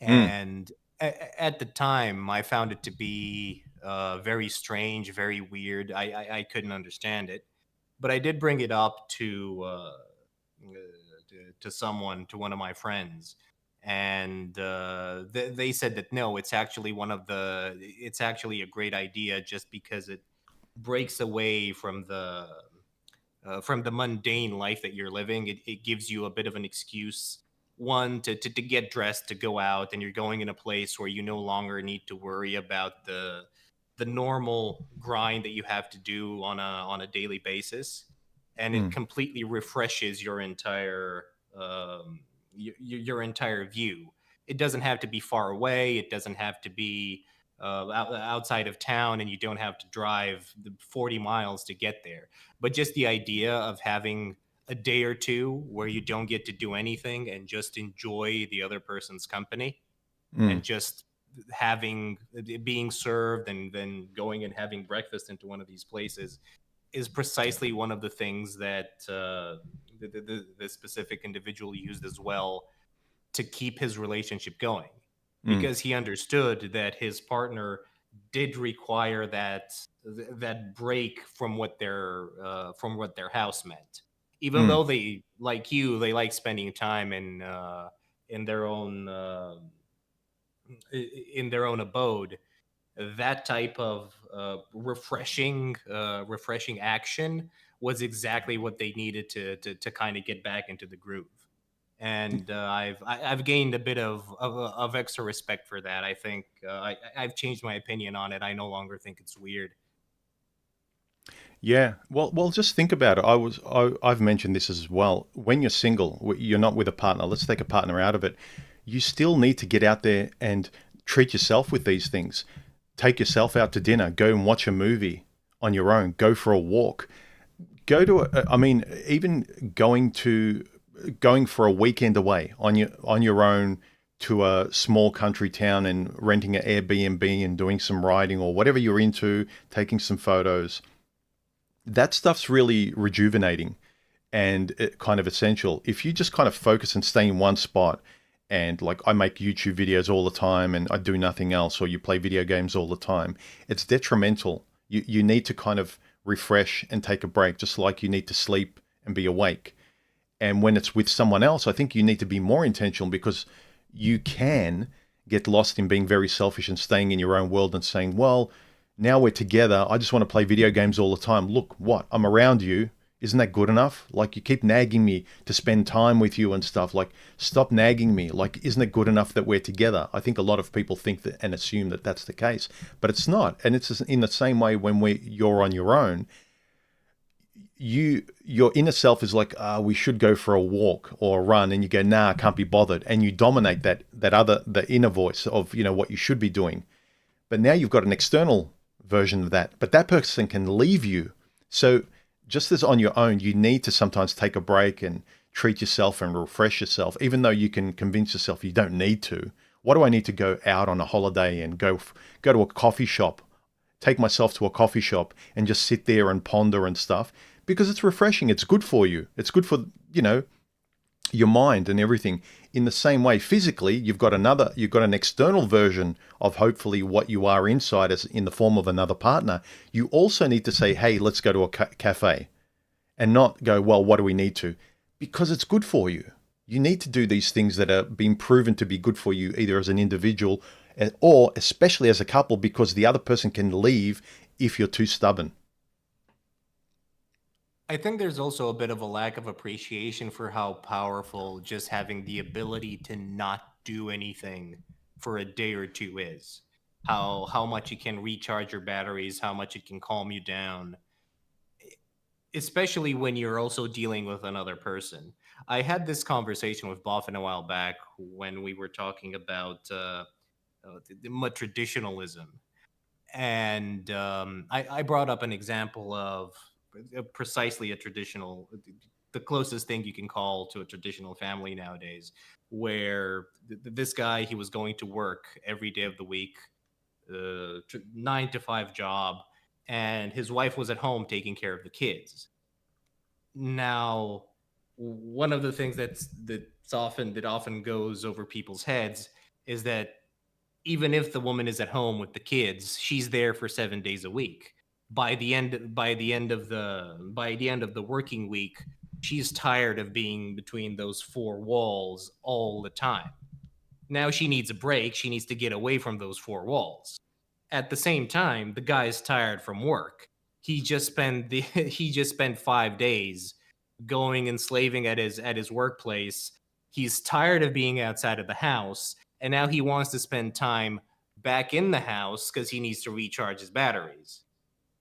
Mm, And at the time, I found it to be very strange, very weird. I couldn't understand it, but I did bring it up to someone, to one of my friends, and they said that no, it's actually a great idea, just because it breaks away from the mundane life that you're living. It gives you a bit of an excuse, one, to get dressed, to go out, and you're going in a place where you no longer need to worry about the normal grind that you have to do on a daily basis, and it mm, completely refreshes your entire view. It doesn't have to be far away. It doesn't have to be outside of town, and you don't have to drive the 40 miles to get there. But just the idea of having a day or two where you don't get to do anything and just enjoy the other person's company, mm, and just having being served and then going and having breakfast into one of these places is precisely one of the things that the specific individual used as well to keep his relationship going, mm, because he understood that his partner did require that break from what their house meant. even Mm. though they like you, they like spending time in their own in their own abode. That type of refreshing action was exactly what they needed to kind of get back into the groove. And I've gained a bit of extra respect for that. I think I've changed my opinion on it. I no longer think it's weird. Yeah. Well, just think about it. I've mentioned this as well. When you're single, you're not with a partner. Let's take a partner out of it. You still need to get out there and treat yourself with these things. Take yourself out to dinner. Go and watch a movie on your own. Go for a walk. Go to I mean, even going for a weekend away on your own to a small country town and renting an Airbnb and doing some riding or whatever you're into, taking some photos. That stuff's really rejuvenating and kind of essential. If you just kind of focus and stay in one spot, and like I make YouTube videos all the time and I do nothing else, or you play video games all the time, it's detrimental. You need to kind of refresh and take a break, just like you need to sleep and be awake. And when it's with someone else, I think you need to be more intentional because you can get lost in being very selfish and staying in your own world and saying, well, now we're together. I just want to play video games all the time. Look, what? I'm around you. Isn't that good enough? Like, you keep nagging me to spend time with you and stuff. Like, stop nagging me. Like, isn't it good enough that we're together? I think a lot of people think that and assume that that's the case, but it's not. And it's in the same way when you're on your own, your inner self is like, we should go for a walk or a run, and you go, nah, I can't be bothered, and you dominate the inner voice of what you should be doing. But now you've got an external version of that, but that person can leave you. So just as on your own, you need to sometimes take a break and treat yourself and refresh yourself, even though you can convince yourself you don't need to. What do I need to go out on a holiday and go to a coffee shop, take myself to a coffee shop and just sit there and ponder and stuff? Because it's refreshing. It's good for you. It's good for, your mind and everything. In the same way, physically, you've got an external version of hopefully what you are inside, as in the form of another partner. You also need to say, hey, let's go to a cafe, and not go, well, what do we need to? Because it's good for you. You need to do these things that are being proven to be good for you, either as an individual or especially as a couple, because the other person can leave if you're too stubborn. I think there's also a bit of a lack of appreciation for how powerful just having the ability to not do anything for a day or two is. How much it can recharge your batteries, how much it can calm you down, especially when you're also dealing with another person. I had this conversation with Boffin a while back when we were talking about traditionalism, and I brought up an example of precisely a traditional, the closest thing you can call to a traditional family nowadays, where this guy, he was going to work every day of the week, 9 to 5 job, and his wife was at home taking care of the kids. Now, one of the things that often goes over people's heads is that even if the woman is at home with the kids, she's there for 7 days a week. By the end of the working week, she's tired of being between those four walls all the time. Now she needs a break. She needs to get away from those four walls. At the same time, the guy's tired from work. He just spent 5 days going and slaving at his workplace. He's tired of being outside of the house, and now he wants to spend time back in the house because he needs to recharge his batteries.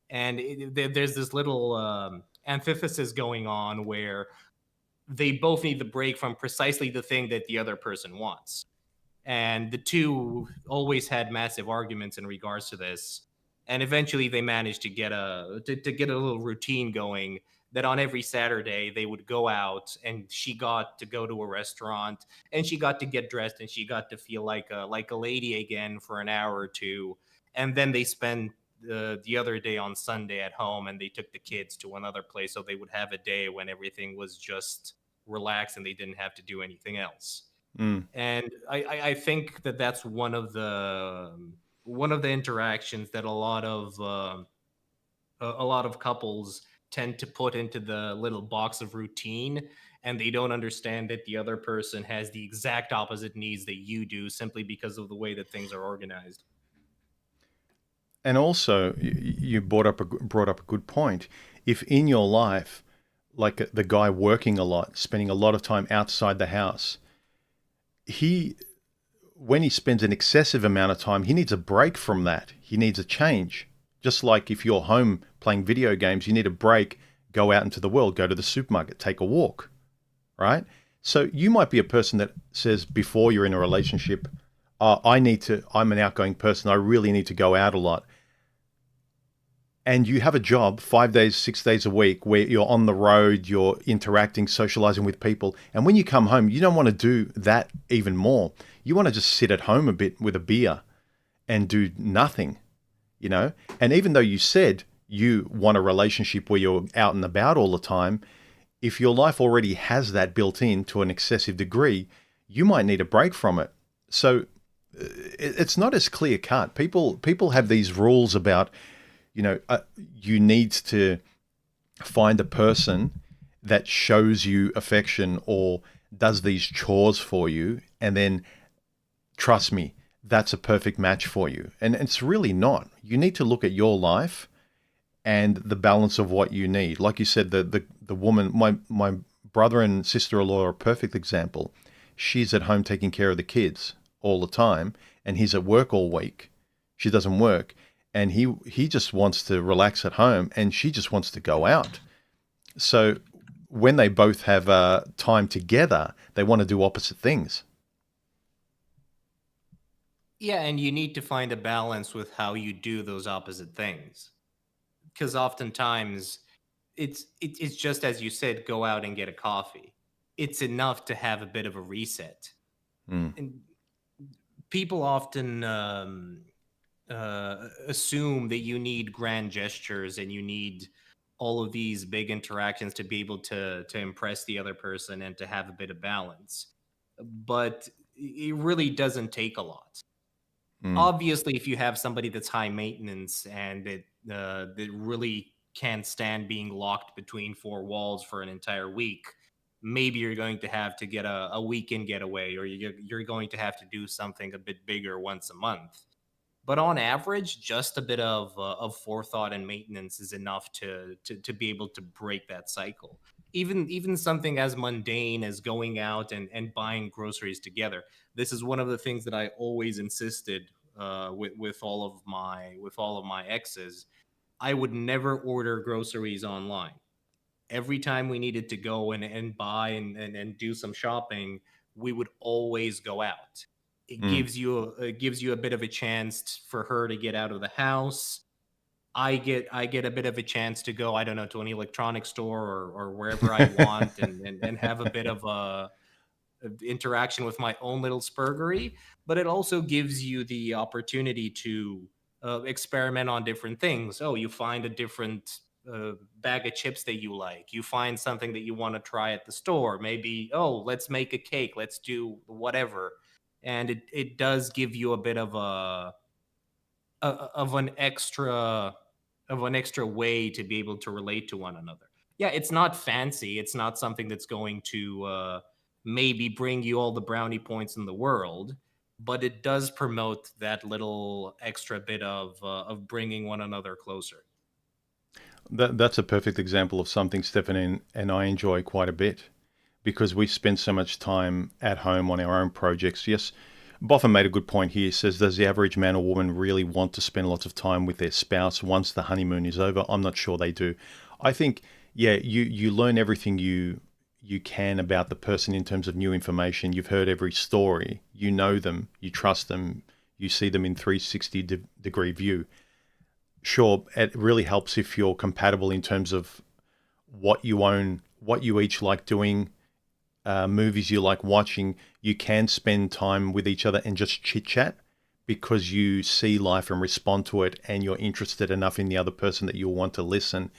And there's this little antithesis going on where they both need the break from precisely the thing that the other person wants, and the two always had massive arguments in regards to this. And eventually they managed to get a little routine going, that on every Saturday they would go out, and she got to go to a restaurant, and she got to get dressed, and she got to feel like a lady again for an hour or two. And then they spent the other day on Sunday at home, and they took the kids to another place, so they would have a day when everything was just relaxed and they didn't have to do anything else. Mm. And I think that that's one of the interactions that a lot of couples tend to put into the little box of routine, and they don't understand that the other person has the exact opposite needs that you do simply because of the way that things are organized. And also, you brought up a good point. If in your life, like the guy working a lot, spending a lot of time outside the house, he when he spends an excessive amount of time, he needs a break from that. He needs a change. Just like if you're home playing video games, you need a break, go out into the world, go to the supermarket, take a walk, right? So you might be a person that says before you're in a relationship, I'm an outgoing person, I really need to go out a lot. And you have a job 5 days, 6 days a week where you're on the road, you're interacting, socializing with people. And when you come home, you don't want to do that even more. You want to just sit at home a bit with a beer and do nothing, you know? And even though you said you want a relationship where you're out and about all the time, if your life already has that built in to an excessive degree, you might need a break from it. So it's not as clear cut. People have these rules about, you need to find a person that shows you affection or does these chores for you, and then trust me, that's a perfect match for you. And it's really not. You need to look at your life and the balance of what you need. Like you said, the woman, my brother and sister-in-law are a perfect example. She's at home taking care of the kids all the time, and he's at work all week. She doesn't work. And he just wants to relax at home, and she just wants to go out. So when they both have time together, they want to do opposite things. Yeah, and you need to find a balance with how you do those opposite things. Because oftentimes it's just as you said, go out and get a coffee. It's enough to have a bit of a reset. Mm, And people often assume that you need grand gestures and you need all of these big interactions to be able to impress the other person and to have a bit of balance. But it really doesn't take a lot. mm, Obviously, if you have somebody that's high maintenance and that really can't stand being locked between four walls for an entire week, maybe you're going to have to get a weekend getaway, or you're going to have to do something a bit bigger once a month. But on average, just a bit of forethought and maintenance is enough to be able to break that cycle. Even something as mundane as going out and buying groceries together. This is one of the things that I always insisted with all of my exes. I would never order groceries online. Every time we needed to go and buy and do some shopping, we would always go out. mm. It gives you a bit of a chance for her to get out of the house. I get a bit of a chance to go, I don't know, to an electronic store or wherever I want and have a bit of a interaction with my own little spurgery, but it also gives you the opportunity to experiment on different things. Oh, you find a different bag of chips that you like. You find something that you want to try at the store. Maybe, oh, let's make a cake. Let's do whatever. And it does give you a bit a of an extra of an extra way to be able to relate to one another. Yeah, it's not fancy. It's not something that's going to maybe bring you all the brownie points in the world, but it does promote that little extra bit of bringing one another closer. That's a perfect example of something Stephanie and I enjoy quite a bit because we spend so much time at home on our own projects. Yes, Boffin made a good point here. He says, does the average man or woman really want to spend lots of time with their spouse once the honeymoon is over? I'm not sure they do. I think, yeah, you learn everything you can about the person in terms of new information. You've heard every story. You know them. You trust them. You see them in 360-degree view. Sure, it really helps if you're compatible in terms of what you own, what you each like doing, movies you like watching. You can spend time with each other and just chit chat because you see life and respond to it, and you're interested enough in the other person that you'll want to listen.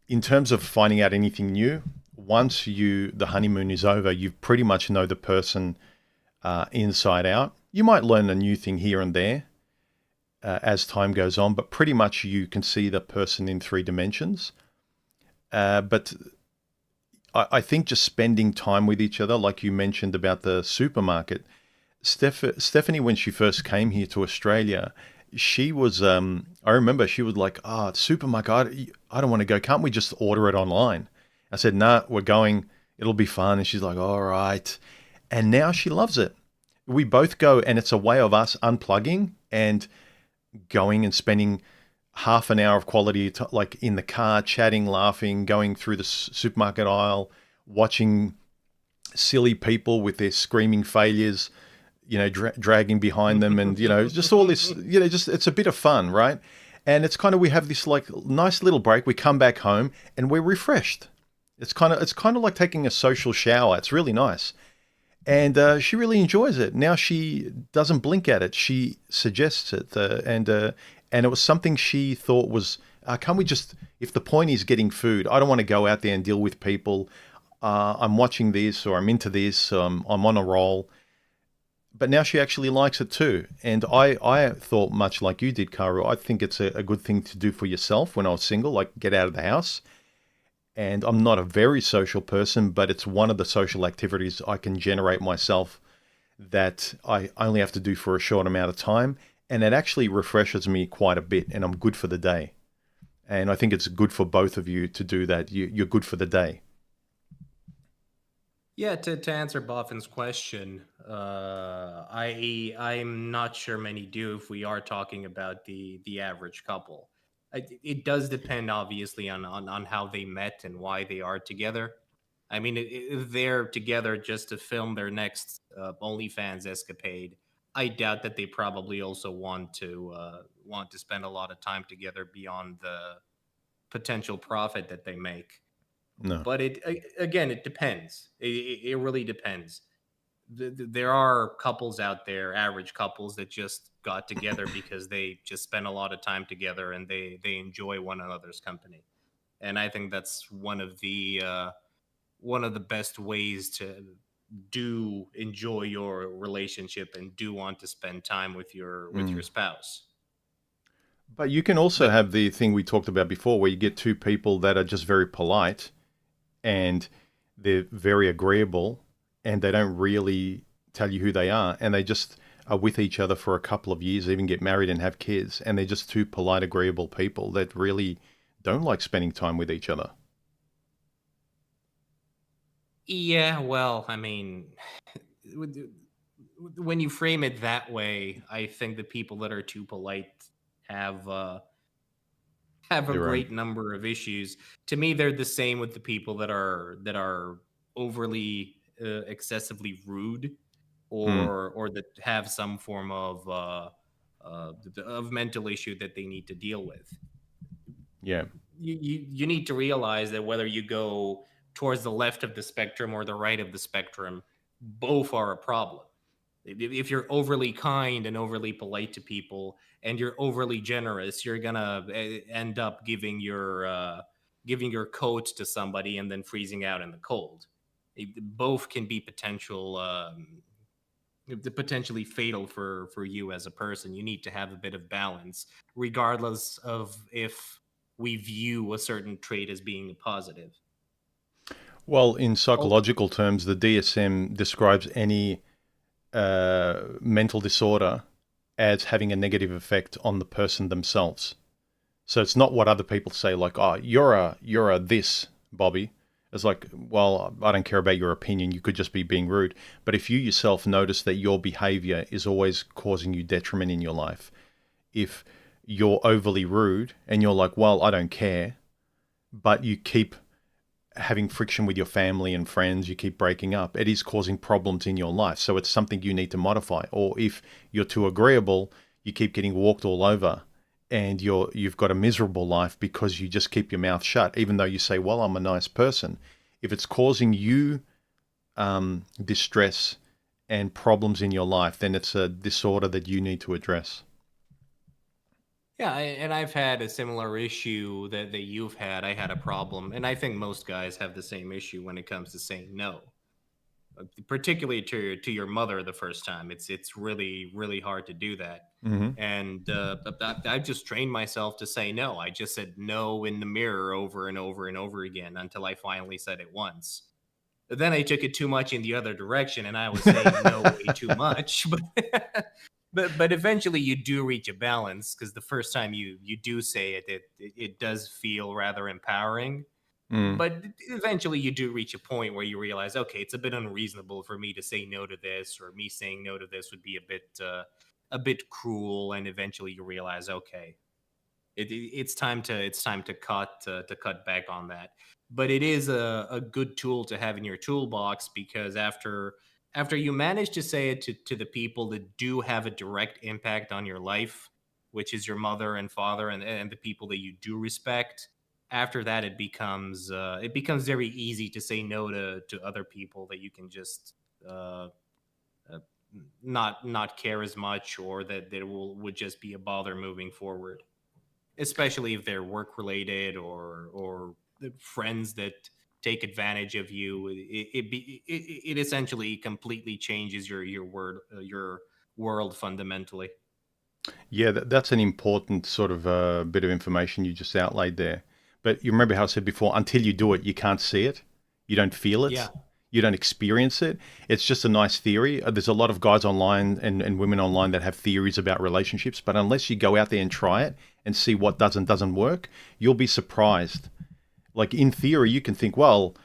In terms of finding out anything new, once the honeymoon is over, you pretty much know the person inside out. You might learn a new thing here and there as time goes on, but pretty much you can see the person in three dimensions. But I think just spending time with each other, like you mentioned about the supermarket, Stephanie, when she first came here to Australia, she was, I remember she was like, supermarket, I don't want to go. Can't we just order it online? I said, nah, we're going. It'll be fun. And she's like, all right. And now she loves it. We both go, and it's a way of us unplugging and going and spending half an hour of quality, like in the car, chatting, laughing, going through the supermarket aisle, watching silly people with their screaming failures, dragging behind them, and just all this, just it's a bit of fun, right? And it's kind of we have this like nice little break. We come back home and we're refreshed. It's kind of like taking a social shower. It's really nice, and she really enjoys it. Now she doesn't blink at it. She suggests it, and it was something she thought was, can't we just? If the point is getting food, I don't want to go out there and deal with people. I'm watching this, or I'm into this. I'm on a roll. But now she actually likes it too. And I thought much like you did, Khaoru. I think it's a good thing to do for yourself when I was single, like get out of the house. And I'm not a very social person, but it's one of the social activities I can generate myself that I only have to do for a short amount of time. And it actually refreshes me quite a bit, and I'm good for the day. And I think it's good for both of you to do that. You're good for the day. Yeah, to answer Boffin's question, I'm not sure many do if we are talking about the average couple. It does depend, obviously, on how they met and why they are together. I mean, if they're together just to film their next OnlyFans escapade, I doubt that they probably also want to spend a lot of time together beyond the potential profit that they make. No. But again, it depends. It really depends. There are couples out there, average couples, that just got together because they just spend a lot of time together and they enjoy one another's company. And I think that's one of the best ways to do enjoy your relationship and do want to spend time with your Mm. spouse. But you can also But have the thing we talked about before where you get two people that are just very polite and they're very agreeable and they don't really tell you who they are and they just are with each other for a couple of years, even get married and have kids, and they're just two polite, agreeable people that really don't like spending time with each other. yeah, well, I mean, when you frame it that way, I think the people that are too polite have uh, have a Their own. great number of issues. To me, they're the same with the people that are overly excessively rude, Mm. or that have some form of mental issue that they need to deal with. Yeah. You need to realize that whether you go towards the left of the spectrum or the right of the spectrum, both are a problem. If you're overly kind and overly polite to people and you're overly generous, you're gonna end up giving your coat to somebody and then freezing out in the cold. Both can be potentially fatal for you as a person. You need to have a bit of balance, regardless of if we view a certain trait as being a positive. Well, in Oh, psychological terms, the DSM describes any mental disorder as having a negative effect on the person themselves. So it's not what other people say, like, "Oh, you're a this, Bobby." It's like, well, I don't care about your opinion. You could just be being rude. But if you yourself notice that your behavior is always causing you detriment in your life, if you're overly rude and you're like, well, I don't care, but you keep having friction with your family and friends, you keep breaking up, it is causing problems in your life. So it's something you need to modify. Or if you're too agreeable, you keep getting walked all over and you've got a miserable life because you just keep your mouth shut, even though you say, well, I'm a nice person. If it's causing you distress and problems in your life, then it's a disorder that you need to address. yeah, and I've had a similar issue that you've had. I had a problem, and I think most guys have the same issue when it comes to saying no. particularly to your mother the first time. It's really really hard to do that. Hmm. And I just trained myself to say no. I just said no in the mirror over and over and over again until I finally said it once. Then I took it too much in the other direction, and I was saying no way too much. But eventually you do reach a balance, because the first time you do say it, it does feel rather empowering. Mm. But eventually you do reach a point where you realize, okay, it's a bit unreasonable for me to say no to this, or me saying no to this would be a bit cruel. And eventually you realize, okay, it's time to cut back on that. But it is a good tool to have in your toolbox, because after you manage to say it to the people that do have a direct impact on your life, which is your mother and father, and the people that you do respect, after that it becomes very easy to say no to other people that you can just uh, uh, not care as much, or that would just be a bother moving forward, especially if they're work related, or the friends that take advantage of you. It essentially completely changes your world fundamentally. Yeah, that's an important sort of bit of information you just outlaid there. But you remember how I said before, until you do it, you can't see it. You don't feel Yeah. it. You don't experience it. It's just a nice theory. There's a lot of guys online and women online that have theories about relationships, but unless you go out there and try it and see what doesn't work, you'll be surprised. Like in theory, you can think, well,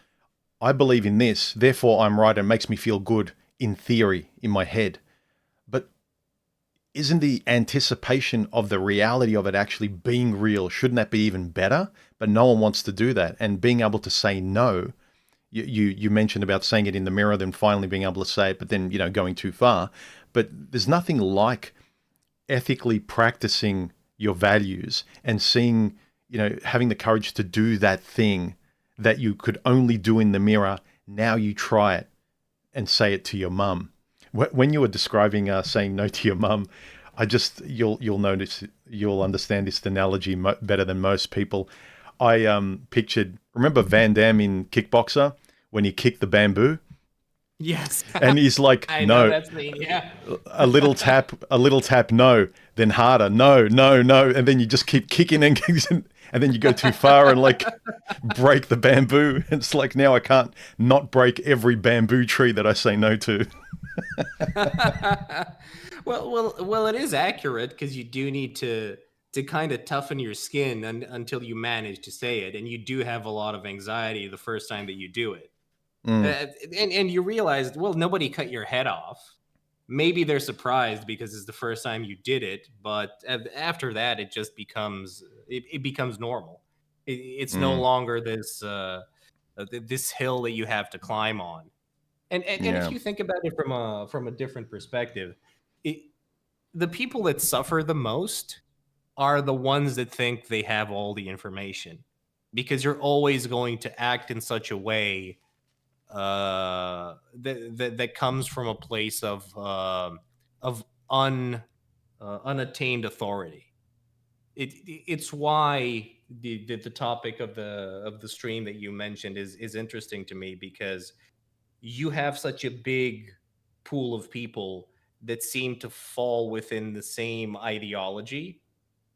I believe in this, therefore I'm right and it makes me feel good in theory, in my head. But isn't the anticipation of the reality of it actually being real, shouldn't that be even better? But no one wants to do that. And being able to say no, you mentioned about saying it in the mirror, then finally being able to say it, but then, going too far. But there's nothing like ethically practicing your values and seeing, having the courage to do that thing that you could only do in the mirror. Now you try it and say it to your mum. When you were describing saying no to your mum, you'll notice, you'll understand this analogy better than most people. I pictured, remember Van Damme in Kickboxer when he kicked the bamboo, Yes. and he's like, I know no, that scene. Yeah. a little tap, no, then harder, no, no, no, and then you just keep kicking and kicking, and then you go too far and like break the bamboo. It's like, now I can't not break every bamboo tree that I say no to. Well, it is accurate, because you do need to kind of toughen your skin until you manage to say it, and you do have a lot of anxiety the first time that you do it. Mm, And you realize, well, nobody cut your head off. Maybe they're surprised because it's the first time you did it, but after that, it becomes normal. It's no mm, longer this hill that you have to climb on. And if yeah, you think about it from a different perspective, it, the people that suffer the most are the ones that think they have all the information, because you're always going to act in such a way that comes from a place of unattained authority. It's why the topic of the stream that you mentioned is interesting to me, because you have such a big pool of people that seem to fall within the same ideology,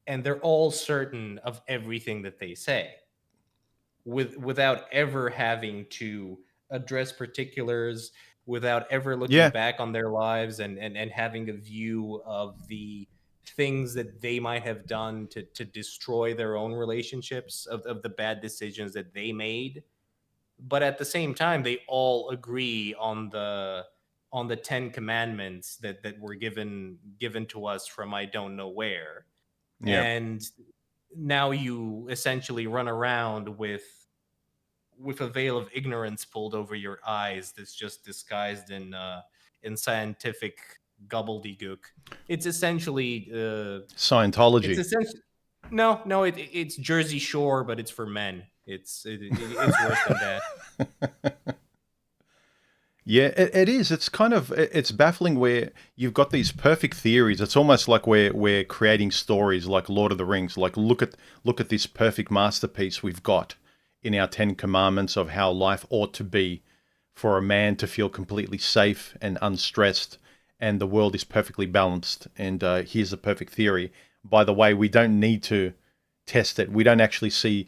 and they're all certain of everything that they say, without ever having to address particulars, without ever looking yeah, back on their lives, and having a view of the things that they might have done to destroy their own relationships, of the bad decisions that they made. But at the same time, they all agree on the 10 commandments that were given to us from I don't know where. yeah, And now you essentially run around with a veil of ignorance pulled over your eyes, that's just disguised in scientific gobbledygook. It's essentially it's Scientology. essentially no, it's Jersey Shore, but it's for men. It's worse than that. Yeah, it is. It's kind of, it's baffling where you've got these perfect theories. It's almost like we're creating stories like Lord of the Rings. Like look at this perfect masterpiece we've got in our 10 commandments of how life ought to be for a man to feel completely safe and unstressed, and the world is perfectly balanced. And here's a perfect theory. By the way, we don't need to test it. We don't actually see,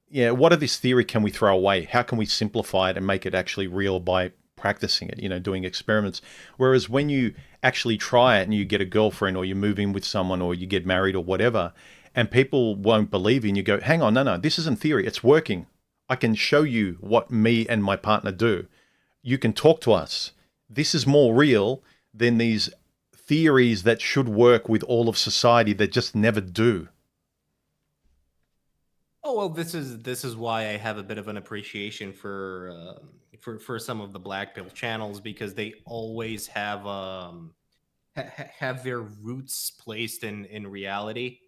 yeah, what of this theory can we throw away? How can we simplify it and make it actually real by practicing it, doing experiments? Whereas when you actually try it and you get a girlfriend or you move in with someone or you get married or whatever, and people won't believe you and you go, hang on, no, this isn't theory. It's working. I can show you what me and my partner do. You can talk to us. This is more real than these theories that should work with all of society that just never do. Oh well, this is why I have a bit of an appreciation for some of the black pill channels, because they always have their roots placed in reality.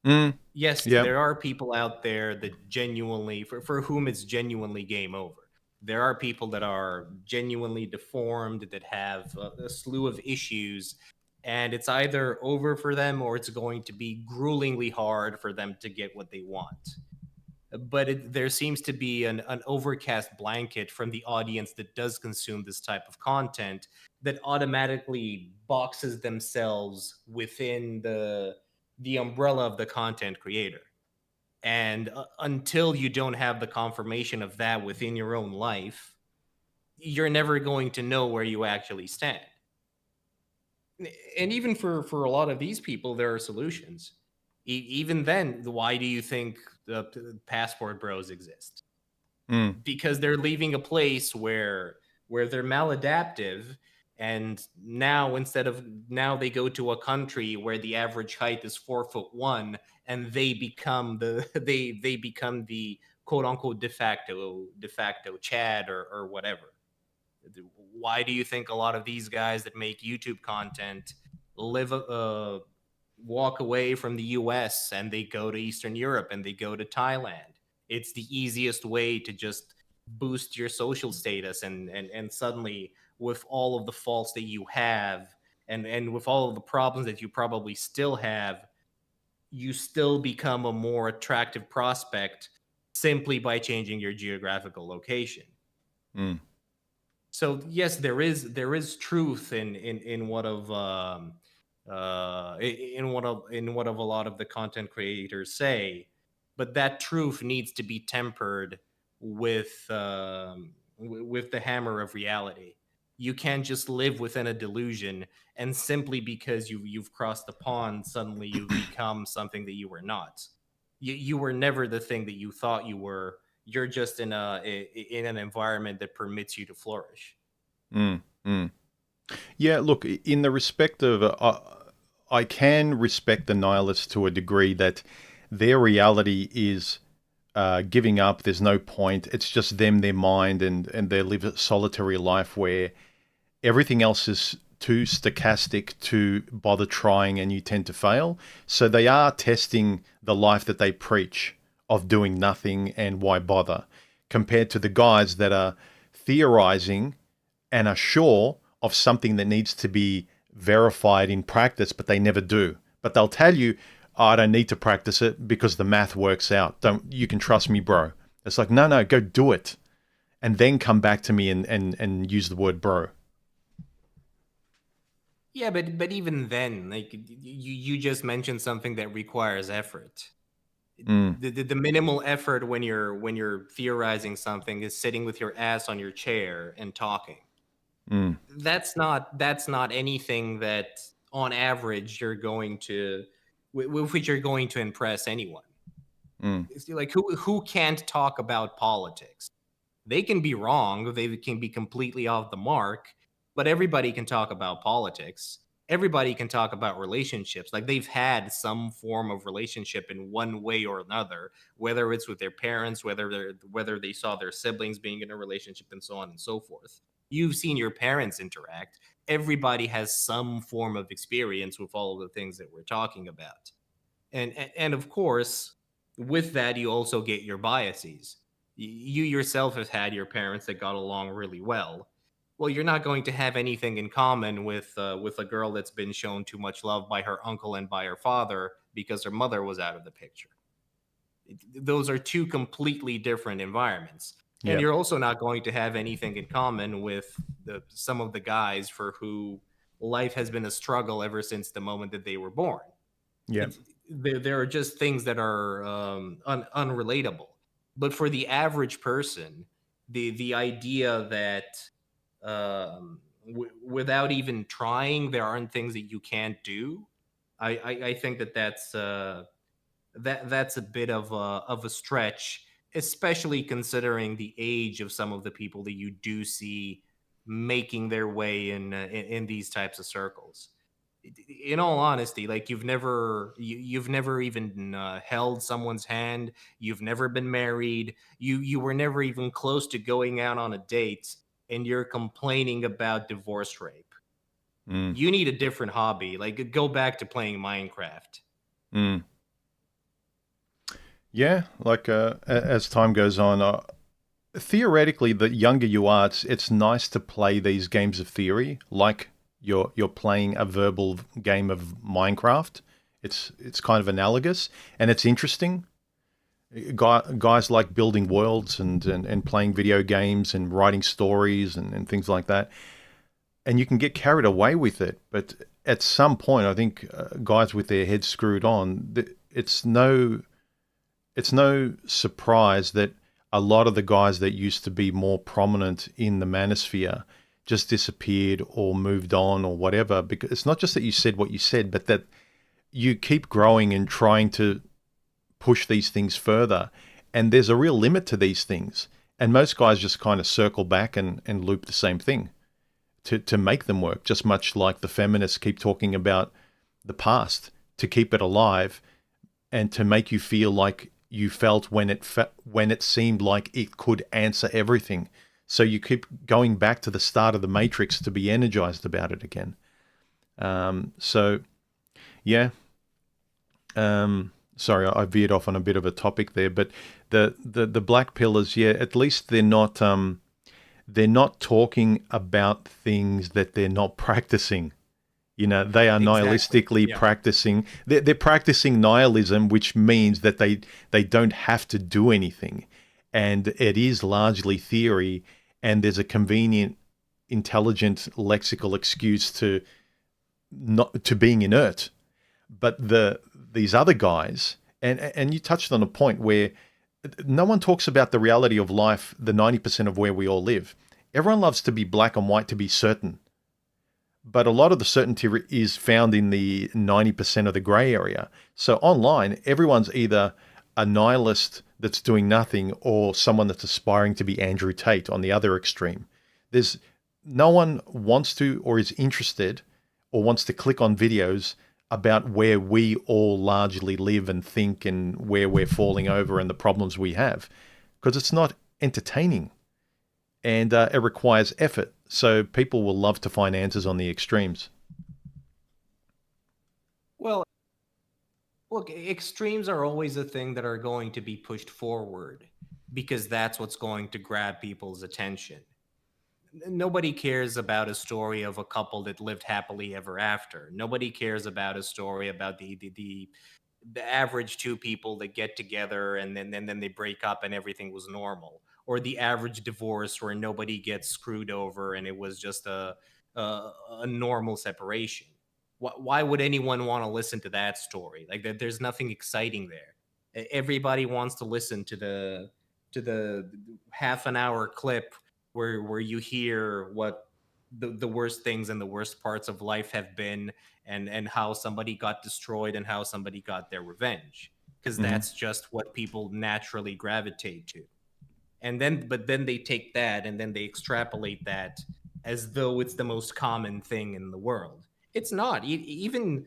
Mm, Yes, yeah. there are people out there that genuinely, for whom it's genuinely game over. There are people that are genuinely deformed, that have a slew of issues, and it's either over for them or it's going to be gruelingly hard for them to get what they want. But there seems to be an overcast blanket from the audience that does consume this type of content, that automatically boxes themselves within the umbrella of the content creator. And until you don't have the confirmation of that within your own life, you're never going to know where you actually stand. And even for a lot of these people, there are solutions. Even then, why do you think the passport bros exist? Mm, Because they're leaving a place where they're maladaptive, and now, instead of, now they go to a country where the average height is 4'1", and they become the they become the quote unquote de facto Chad, or whatever. Why do you think a lot of these guys that make YouTube content live walk away from the US and they go to Eastern Europe and they go to Thailand? It's the easiest way to just boost your social status, and suddenly, with all of the faults that you have, and with all of the problems that you probably still have, you still become a more attractive prospect simply by changing your geographical location. mm, So yes, there is truth in what of in what of a lot of the content creators say, but that truth needs to be tempered with the hammer of reality. You can't just live within a delusion, and simply because you've crossed the pond, suddenly you've become something that you were not. You were never the thing that you thought you were. You're just in an environment that permits you to flourish. mm, mm. Yeah, look, in the respect of, I can respect the nihilists to a degree that their reality is giving up. There's no point. It's just them, their mind, and they live a solitary life where everything else is too stochastic to bother trying, and you tend to fail. So they are testing the life that they preach of doing nothing and why bother, compared to the guys that are theorizing and are sure of something that needs to be verified in practice, but they never do. But they'll tell you, oh, I don't need to practice it because the math works out. Don't, you can trust me, bro. It's like, no, go do it. And then come back to me and use the word bro. Yeah, but even then, like, you just mentioned something that requires effort. Mm, The minimal effort when you're theorizing something is sitting with your ass on your chair and talking. mm, That's not anything that, on average, you're going to with which you're going to impress anyone. mm, It's like, who can't talk about politics? They can be wrong, they can be completely off the mark, but everybody can talk about politics. Everybody can talk about relationships. Like, they've had some form of relationship in one way or another, whether it's with their parents, whether they saw their siblings being in a relationship, and so on and so forth. You've seen your parents interact. Everybody has some form of experience with all of the things that we're talking about. And of course, with that, you also get your biases. You yourself have had your parents that got along really well. Well, you're not going to have anything in common with a girl that's been shown too much love by her uncle and by her father because her mother was out of the picture. Those are two completely different environments. And Yeah. you're also not going to have anything in common with some of the guys for who life has been a struggle ever since the moment that they were born. Yeah. There are just things that are unrelatable. But for the average person, the idea that without even trying, there aren't things that you can't do. I think that that's a bit of a stretch, especially considering the age of some of the people that you do see making their way in these types of circles. In all honesty, like you've never even held someone's hand, you've never been married, you were never even close to going out on a date, and you're complaining about divorce rape. Mm. You need a different hobby, like go back to playing Minecraft. Mm. Yeah, like as time goes on, theoretically, the younger you are, it's nice to play these games of theory, like you're playing a verbal game of Minecraft. It's kind of analogous, and it's interesting. Guys like building worlds and playing video games and writing stories and things like that. And you can get carried away with it, but at some point, I think guys with their heads screwed on, it's no surprise that a lot of the guys that used to be more prominent in the manosphere just disappeared or moved on or whatever. Because it's not just that you said what you said, but that you keep growing and trying to push these things further. And there's a real limit to these things. And most guys just kind of circle back and loop the same thing to make them work, just much like the feminists keep talking about the past to keep it alive and to make you feel like you felt when it seemed like it could answer everything. So you keep going back to the start of the Matrix to be energized about it again. So yeah. Sorry, I veered off on a bit of a topic there, but the black pillars, yeah, at least they're not talking about things that they're not practicing. They are Exactly. nihilistically Yeah. practicing. They're practicing nihilism, which means that they don't have to do anything, and it is largely theory. And there's a convenient, intelligent lexical excuse to not to being inert. But these other guys, and you touched on a point where no one talks about the reality of life, the 90% of where we all live. Everyone loves to be black and white, to be certain. But a lot of the certainty is found in the 90% of the gray area. So online, everyone's either a nihilist that's doing nothing or someone that's aspiring to be Andrew Tate on the other extreme. There's no one wants to or is interested or wants to click on videos about where we all largely live and think and where we're falling over and the problems we have, because it's not entertaining and it requires effort. So people will love to find answers on the extremes. Well, look, extremes are always a thing that are going to be pushed forward because that's what's going to grab people's attention. Nobody cares about a story of a couple that lived happily ever after. Nobody cares about a story about the average two people that get together and then they break up and everything was normal, or the average divorce where nobody gets screwed over and it was just a normal separation. Why would anyone want to listen to that story? Like there's nothing exciting there. Everybody wants to listen to the half an hour clip where you hear what the worst things and the worst parts of life have been, and how somebody got destroyed and how somebody got their revenge, because Hmm. that's just what people naturally gravitate to. But then they take that and then they extrapolate that as though it's the most common thing in the world. It's not. Even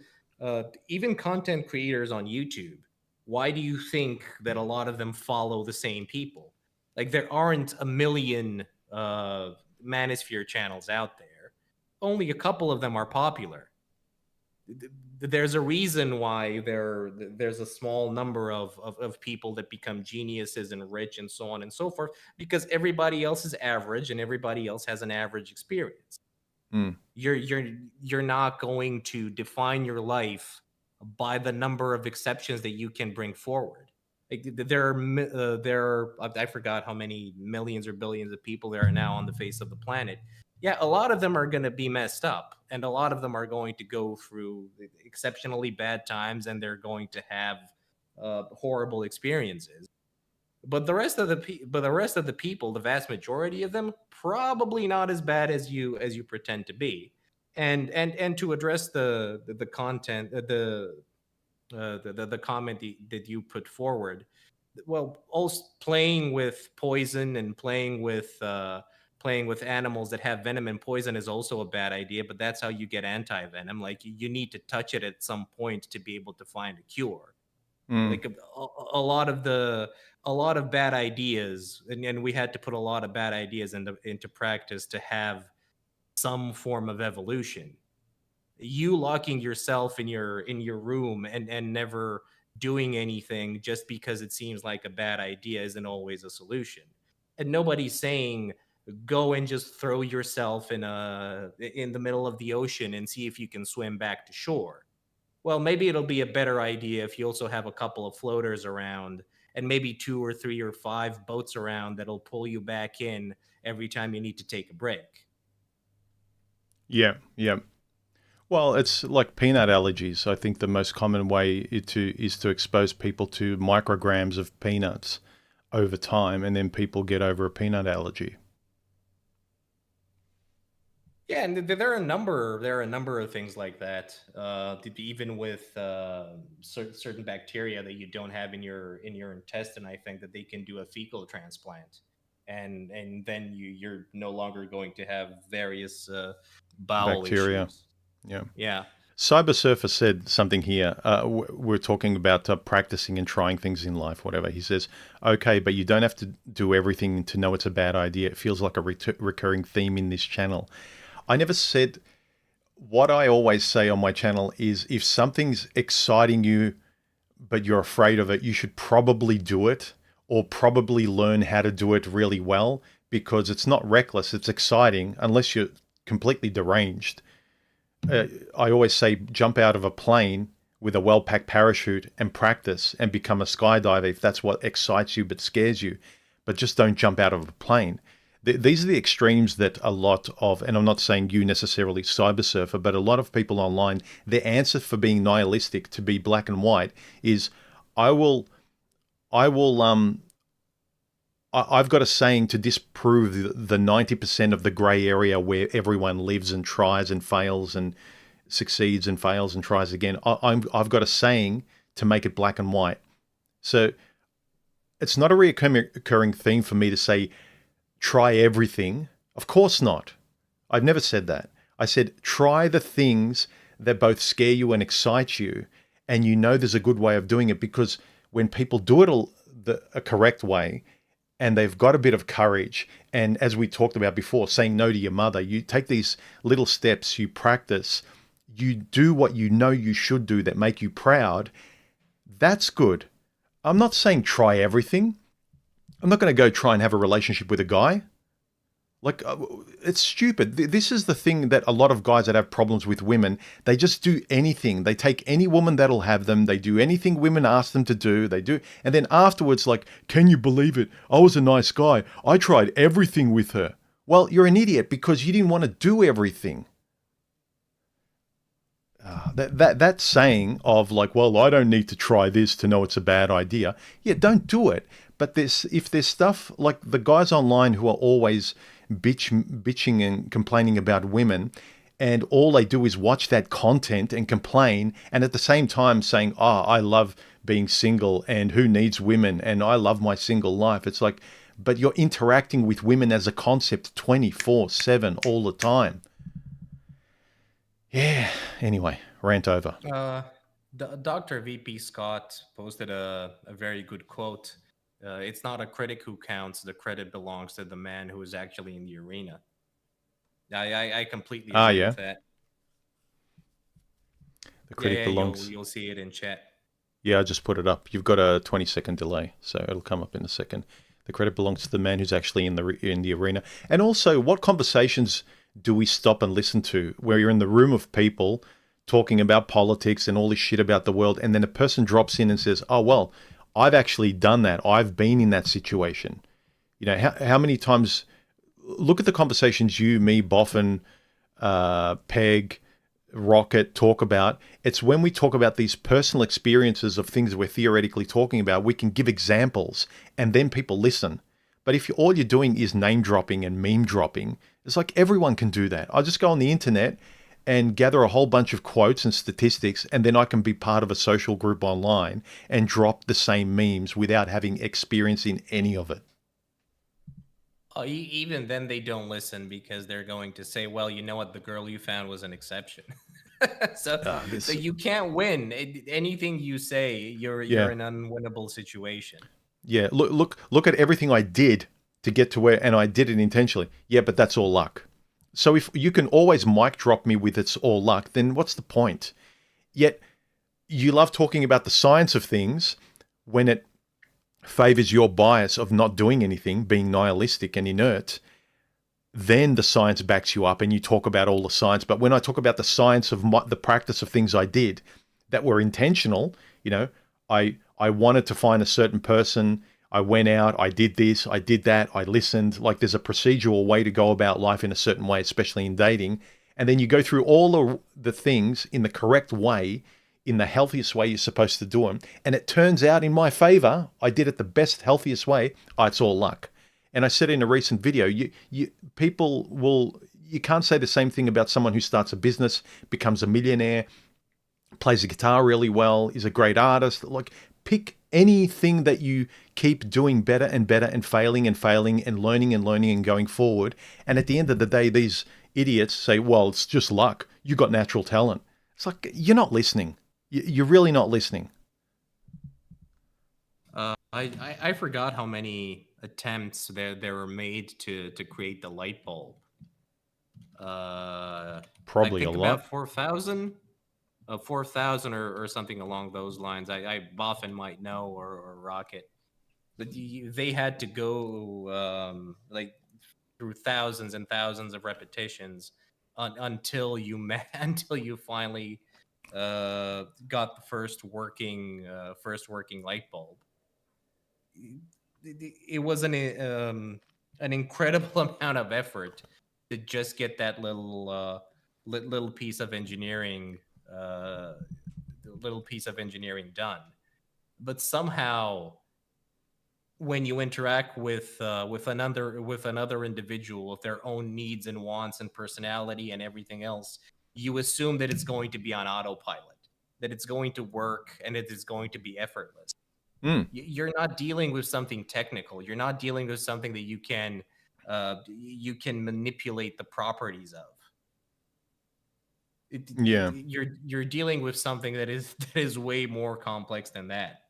content creators on YouTube, why do you think that a lot of them follow the same people? Like there aren't a million manosphere channels out there. Only a couple of them are popular. There's a reason why there's a small number of people that become geniuses and rich and so on and so forth, because everybody else is average and everybody else has an average experience. Mm. You're not going to define your life by the number of exceptions that you can bring forward. Like I forgot how many millions or billions of people there are now on the face of the planet. Yeah, a lot of them are going to be messed up, and a lot of them are going to go through exceptionally bad times, and they're going to have horrible experiences. But the rest of the people, the vast majority of them, probably not as bad as you pretend to be. And to address the content, the comment that you put forward, well, also playing with poison and playing with animals that have venom and poison is also a bad idea, but that's how you get anti-venom. Like you need to touch it at some point to be able to find a cure. Mm. Like a lot of the a lot of bad ideas, and we had to put a lot of bad ideas into practice to have some form of evolution. You locking yourself in your room and never doing anything just because it seems like a bad idea isn't always a solution. And nobody's saying go and just throw yourself in the middle of the ocean and see if you can swim back to shore. Well, maybe it'll be a better idea if you also have a couple of floaters around and maybe two or three or five boats around that'll pull you back in every time you need to take a break. Yeah, yeah. Well, it's like peanut allergies. I think the most common way is to expose people to micrograms of peanuts over time, and then people get over a peanut allergy. Yeah, and there are a number of things like that. Even with certain bacteria that you don't have in your intestine, I think that they can do a fecal transplant, and then you're no longer going to have various bowel Bacteria. issues. Yeah. Yeah. Cyber Surfer said something here. We're talking about practicing and trying things in life, whatever. He says, okay, but you don't have to do everything to know it's a bad idea. It feels like a recurring theme in this channel. I never said, what I always say on my channel is if something's exciting you, but you're afraid of it, you should probably do it or probably learn how to do it really well, because it's not reckless. It's exciting unless you're completely deranged. I always say jump out of a plane with a well-packed parachute and practice and become a skydiver if that's what excites you but scares you. But just don't jump out of a plane. These are the extremes that a lot of, and I'm not saying you necessarily, cyber surfer, but a lot of people online, their answer for being nihilistic, to be black and white, is I will, I will, I've got a saying to disprove the 90% of the gray area where everyone lives and tries and fails and succeeds and fails and tries again. I've got a saying to make it black and white. So it's not a recurring theme for me to say, try everything. Of course not. I've never said that. I said, try the things that both scare you and excite you, and you know there's a good way of doing it, because when people do it a correct way, and they've got a bit of courage, and as we talked about before, saying no to your mother, you take these little steps, you practice, you do what you know you should do that make you proud, that's good. I'm not saying try everything. I'm not going to go try and have a relationship with a guy. Like, it's stupid. This is the thing that a lot of guys that have problems with women, they just do anything. They take any woman that'll have them. They do anything women ask them to do. They do. And then afterwards, like, can you believe it? I was a nice guy. I tried everything with her. Well, you're an idiot because you didn't want to do everything. That saying of like, well, I don't need to try this to know it's a bad idea. Yeah, don't do it. But if there's stuff like the guys online who are always bitching and complaining about women, and all they do is watch that content and complain, and at the same time saying, oh, I love being single and who needs women and I love my single life. It's like, but you're interacting with women as a concept 24/7 all the time. Yeah. Anyway, rant over. Dr. VP Scott posted a very good quote. It's not a critic who counts. The credit belongs to the man who is actually in the arena. I completely agree Yeah. with that. The critic belongs. You'll see it in chat. Yeah, I just put it up. You've got a 20-second delay, so it'll come up in a second. The credit belongs to the man who's actually in the arena. And also, what conversations do we stop and listen to where you're in the room of people talking about politics and all this shit about the world, and then a person drops in and says, oh, well, I've actually done that. I've been in that situation. You know, how many times, look at the conversations you, me, Boffin, Peg, Rocket talk about. It's when we talk about these personal experiences of things we're theoretically talking about, we can give examples and then people listen. But if all you're doing is name dropping and meme dropping, it's like everyone can do that. I'll just go on the internet and gather a whole bunch of quotes and statistics, and then I can be part of a social group online and drop the same memes without having experience in any of it. Even then, they don't listen because they're going to say, "Well, you know what? The girl you found was an exception." so, so This, you can't win. Anything you say, you're yeah, in an unwinnable situation. yeah. Look at everything I did to get to where, and I did it intentionally. Yeah, but that's all luck. So if you can always mic drop me with it's all luck, then what's the point? Yet you love talking about the science of things when it favors your bias of not doing anything, being nihilistic and inert. Then the science backs you up and you talk about all the science. But when I talk about the science of the practice of things I did that were intentional, you know, I wanted to find a certain person. I went out, I did this, I did that, I listened. Like there's a procedural way to go about life in a certain way, especially in dating. And then you go through all the things in the correct way, in the healthiest way you're supposed to do them. And it turns out in my favor, I did it the best, healthiest way. Oh, it's all luck. And I said in a recent video, people will, you can't say the same thing about someone who starts a business, becomes a millionaire, plays the guitar really well, is a great artist. Like pick anything that you keep doing better and better and failing and learning and going forward. And at the end of the day, these idiots say, well, it's just luck. You got natural talent. It's like, you're not listening. You're really not listening. I forgot how many attempts there were made to create the light bulb. I Probably a think lot. about 4,000, 4,000 or something along those lines. I Boffin might know or Rocket, but they had to go like through thousands and thousands of repetitions until until you finally got the first working light bulb. It was an incredible amount of effort to just get that little piece of engineering done. But somehow, when you interact with another individual with their own needs and wants and personality and everything else, you assume that it's going to be on autopilot, that it's going to work, and it is going to be effortless. Mm, You're not dealing with something technical. You're not dealing with something that you can manipulate the properties of. yeah. You're dealing with something that is that is way more complex than that.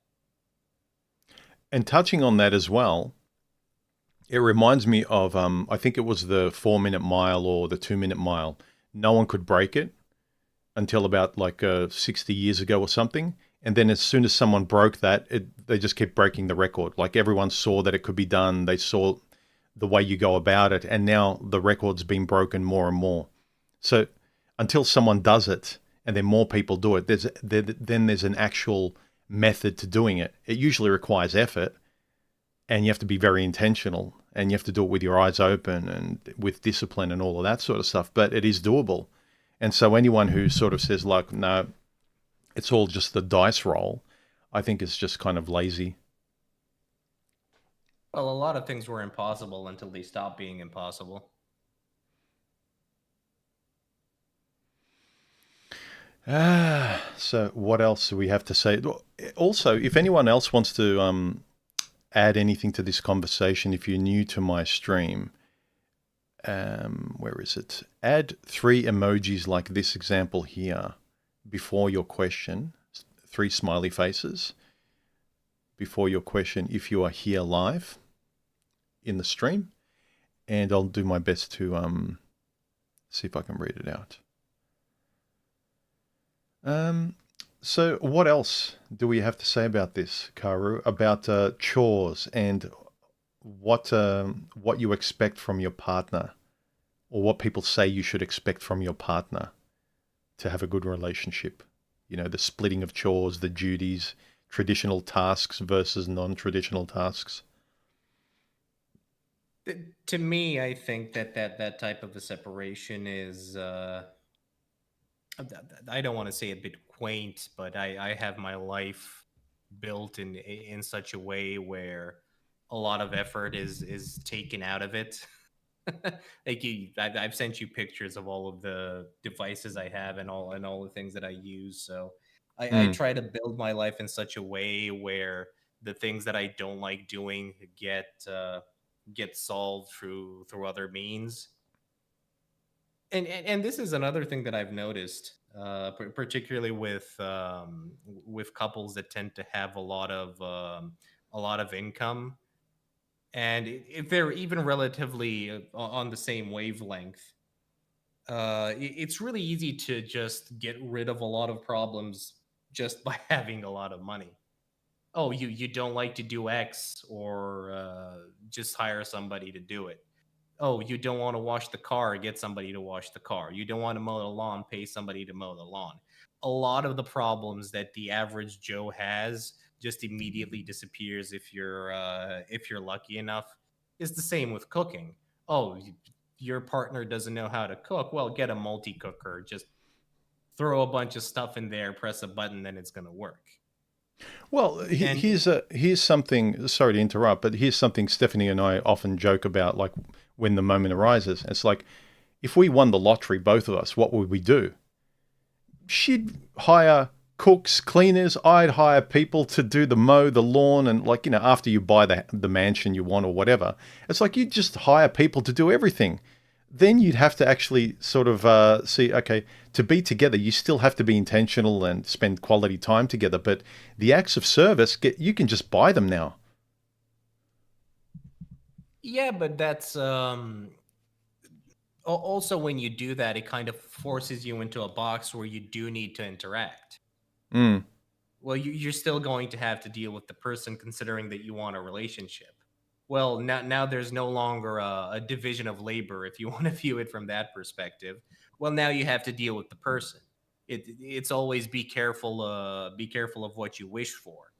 And touching on that as well, it reminds me of, I think it was the 4 minute mile or the 2 minute mile. No one could break it until about like 60 years ago or something. And then as soon as someone broke that, they just kept breaking the record. Like everyone saw that it could be done. They saw the way you go about it. And now the record's been broken more and more. So until someone does it and then more people do it, then there's an actual method to doing it. It usually requires effort and you have to be very intentional and you have to do it with your eyes open and with discipline and all of that sort of stuff. But it is doable. And so anyone who sort of says like, no, it's all just the dice roll, I think is just kind of lazy. Well, a lot of things were impossible until they stopped being impossible. So what else do we have to say? Also, if anyone else wants to add anything to this conversation, if you're new to my stream, where is it? Add 3 emojis like this example here before your question, 3 smiley faces before your question if you are here live in the stream, and I'll do my best to see if I can read it out. So what else do we have to say about this, Khaoru, about chores and what you expect from your partner, or what people say you should expect from your partner to have a good relationship? You know, the splitting of chores, the duties, traditional tasks versus non-traditional tasks? To me, I think that type of a separation is I don't want to say a bit quaint, but I have my life built in such a way where a lot of effort is taken out of it. Like I've sent you pictures of all of the devices I have and all the things that I use. So I Mm. try to build my life in such a way where the things that I don't like doing get solved through other means. And this is another thing that I've noticed, particularly with couples that tend to have a lot of income, and if they're even relatively on the same wavelength, it's really easy to just get rid of a lot of problems just by having a lot of money. Oh, you don't like to do X, or just hire somebody to do it. Oh, you don't want to wash the car, get somebody to wash the car. You don't want to mow the lawn, pay somebody to mow the lawn. A lot of the problems that the average Joe has just immediately disappears if you're lucky enough. It's the same with cooking. Oh, your partner doesn't know how to cook. Well, get a multi cooker. Just throw a bunch of stuff in there, press a button, then it's going to work. Well, And here's something. Sorry to interrupt, but here's something Stephanie and I often joke about. Like when the moment arises, it's like if we won the lottery, both of us, what would we do? She'd hire cooks, cleaners. I'd hire people to do the mow, the lawn, and like after you buy the mansion you want or whatever, it's like you just hire people to do everything. Then you'd have to actually sort of see, okay, to be together, you still have to be intentional and spend quality time together. But the acts of service, you can just buy them now. yeah, but that's also when you do that, it kind of forces you into a box where you do need to interact. Mm. Well, you're still going to have to deal with the person, considering that you want a relationship. Well, now there's no longer a division of labor, if you want to view it from that perspective. Well, now you have to deal with the person. It's always be careful of what you wish for,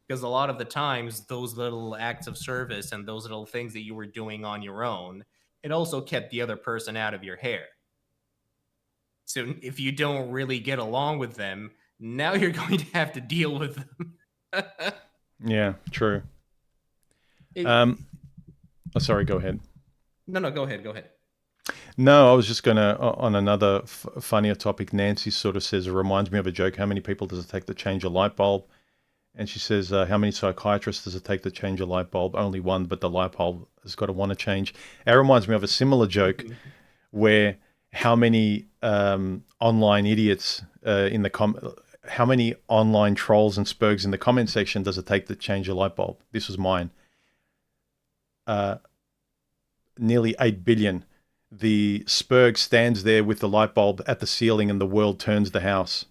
because a lot of the times those little acts of service and those little things that you were doing on your own, it also kept the other person out of your hair. So if you don't really get along with them, now you're going to have to deal with them. Yeah, true. It, Um, oh, sorry, go ahead. no, go ahead, go ahead. No, I was just going to, on another funnier topic, Nancy sort of says, it reminds me of a joke. How many people does it take to change a light bulb? And she says, how many psychiatrists does it take to change a light bulb? Only one, but the light bulb has got to want to change. That reminds me of a similar joke where how many online idiots how many online trolls and spurgs in the comment section does it take to change a light bulb? This was mine. Nearly 8 billion. The spurg stands there with the light bulb at the ceiling and the world turns the house.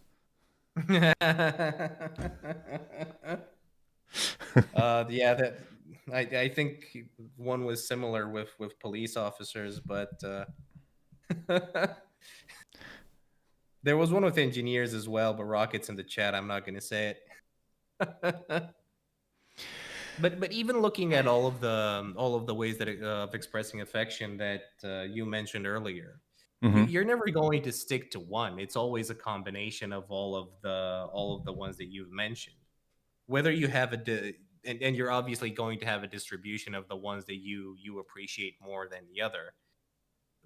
Yeah, that I think one was similar with police officers, but there was one with engineers as well. But Rocket's in the chat. I'm not going to say it. But even looking at all of the ways that of expressing affection that you mentioned earlier, Mm-hmm. you're never going to stick to one. It's always a combination of all of the ones that you've mentioned. Whether you have and you're obviously going to have a distribution of the ones that you appreciate more than the other.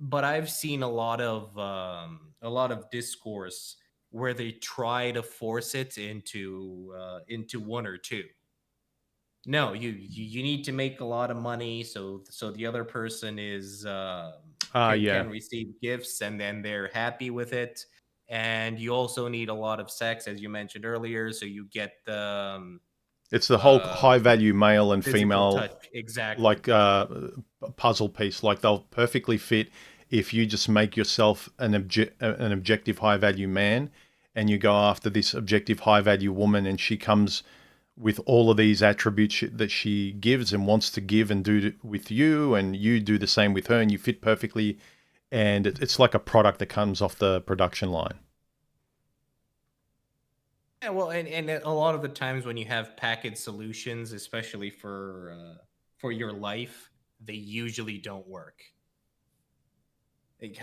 But I've seen a lot of discourse where they try to force it into one or two. No, you need to make a lot of money, so the other person is Yeah. can receive gifts and then they're happy with it. And you also need a lot of sex, as you mentioned earlier, so you get It's the whole uh, high value male and physical female touch. Exactly. like puzzle piece. Like they'll perfectly fit if you just make yourself an objective high value man, and you go after this objective high value woman, and she comes with all of these attributes that she gives and wants to give and do with you, and you do the same with her, and you fit perfectly. And it's like a product that comes off the production line. Yeah, well, and a lot of the times when you have packaged solutions, especially for your life, they usually don't work. Like,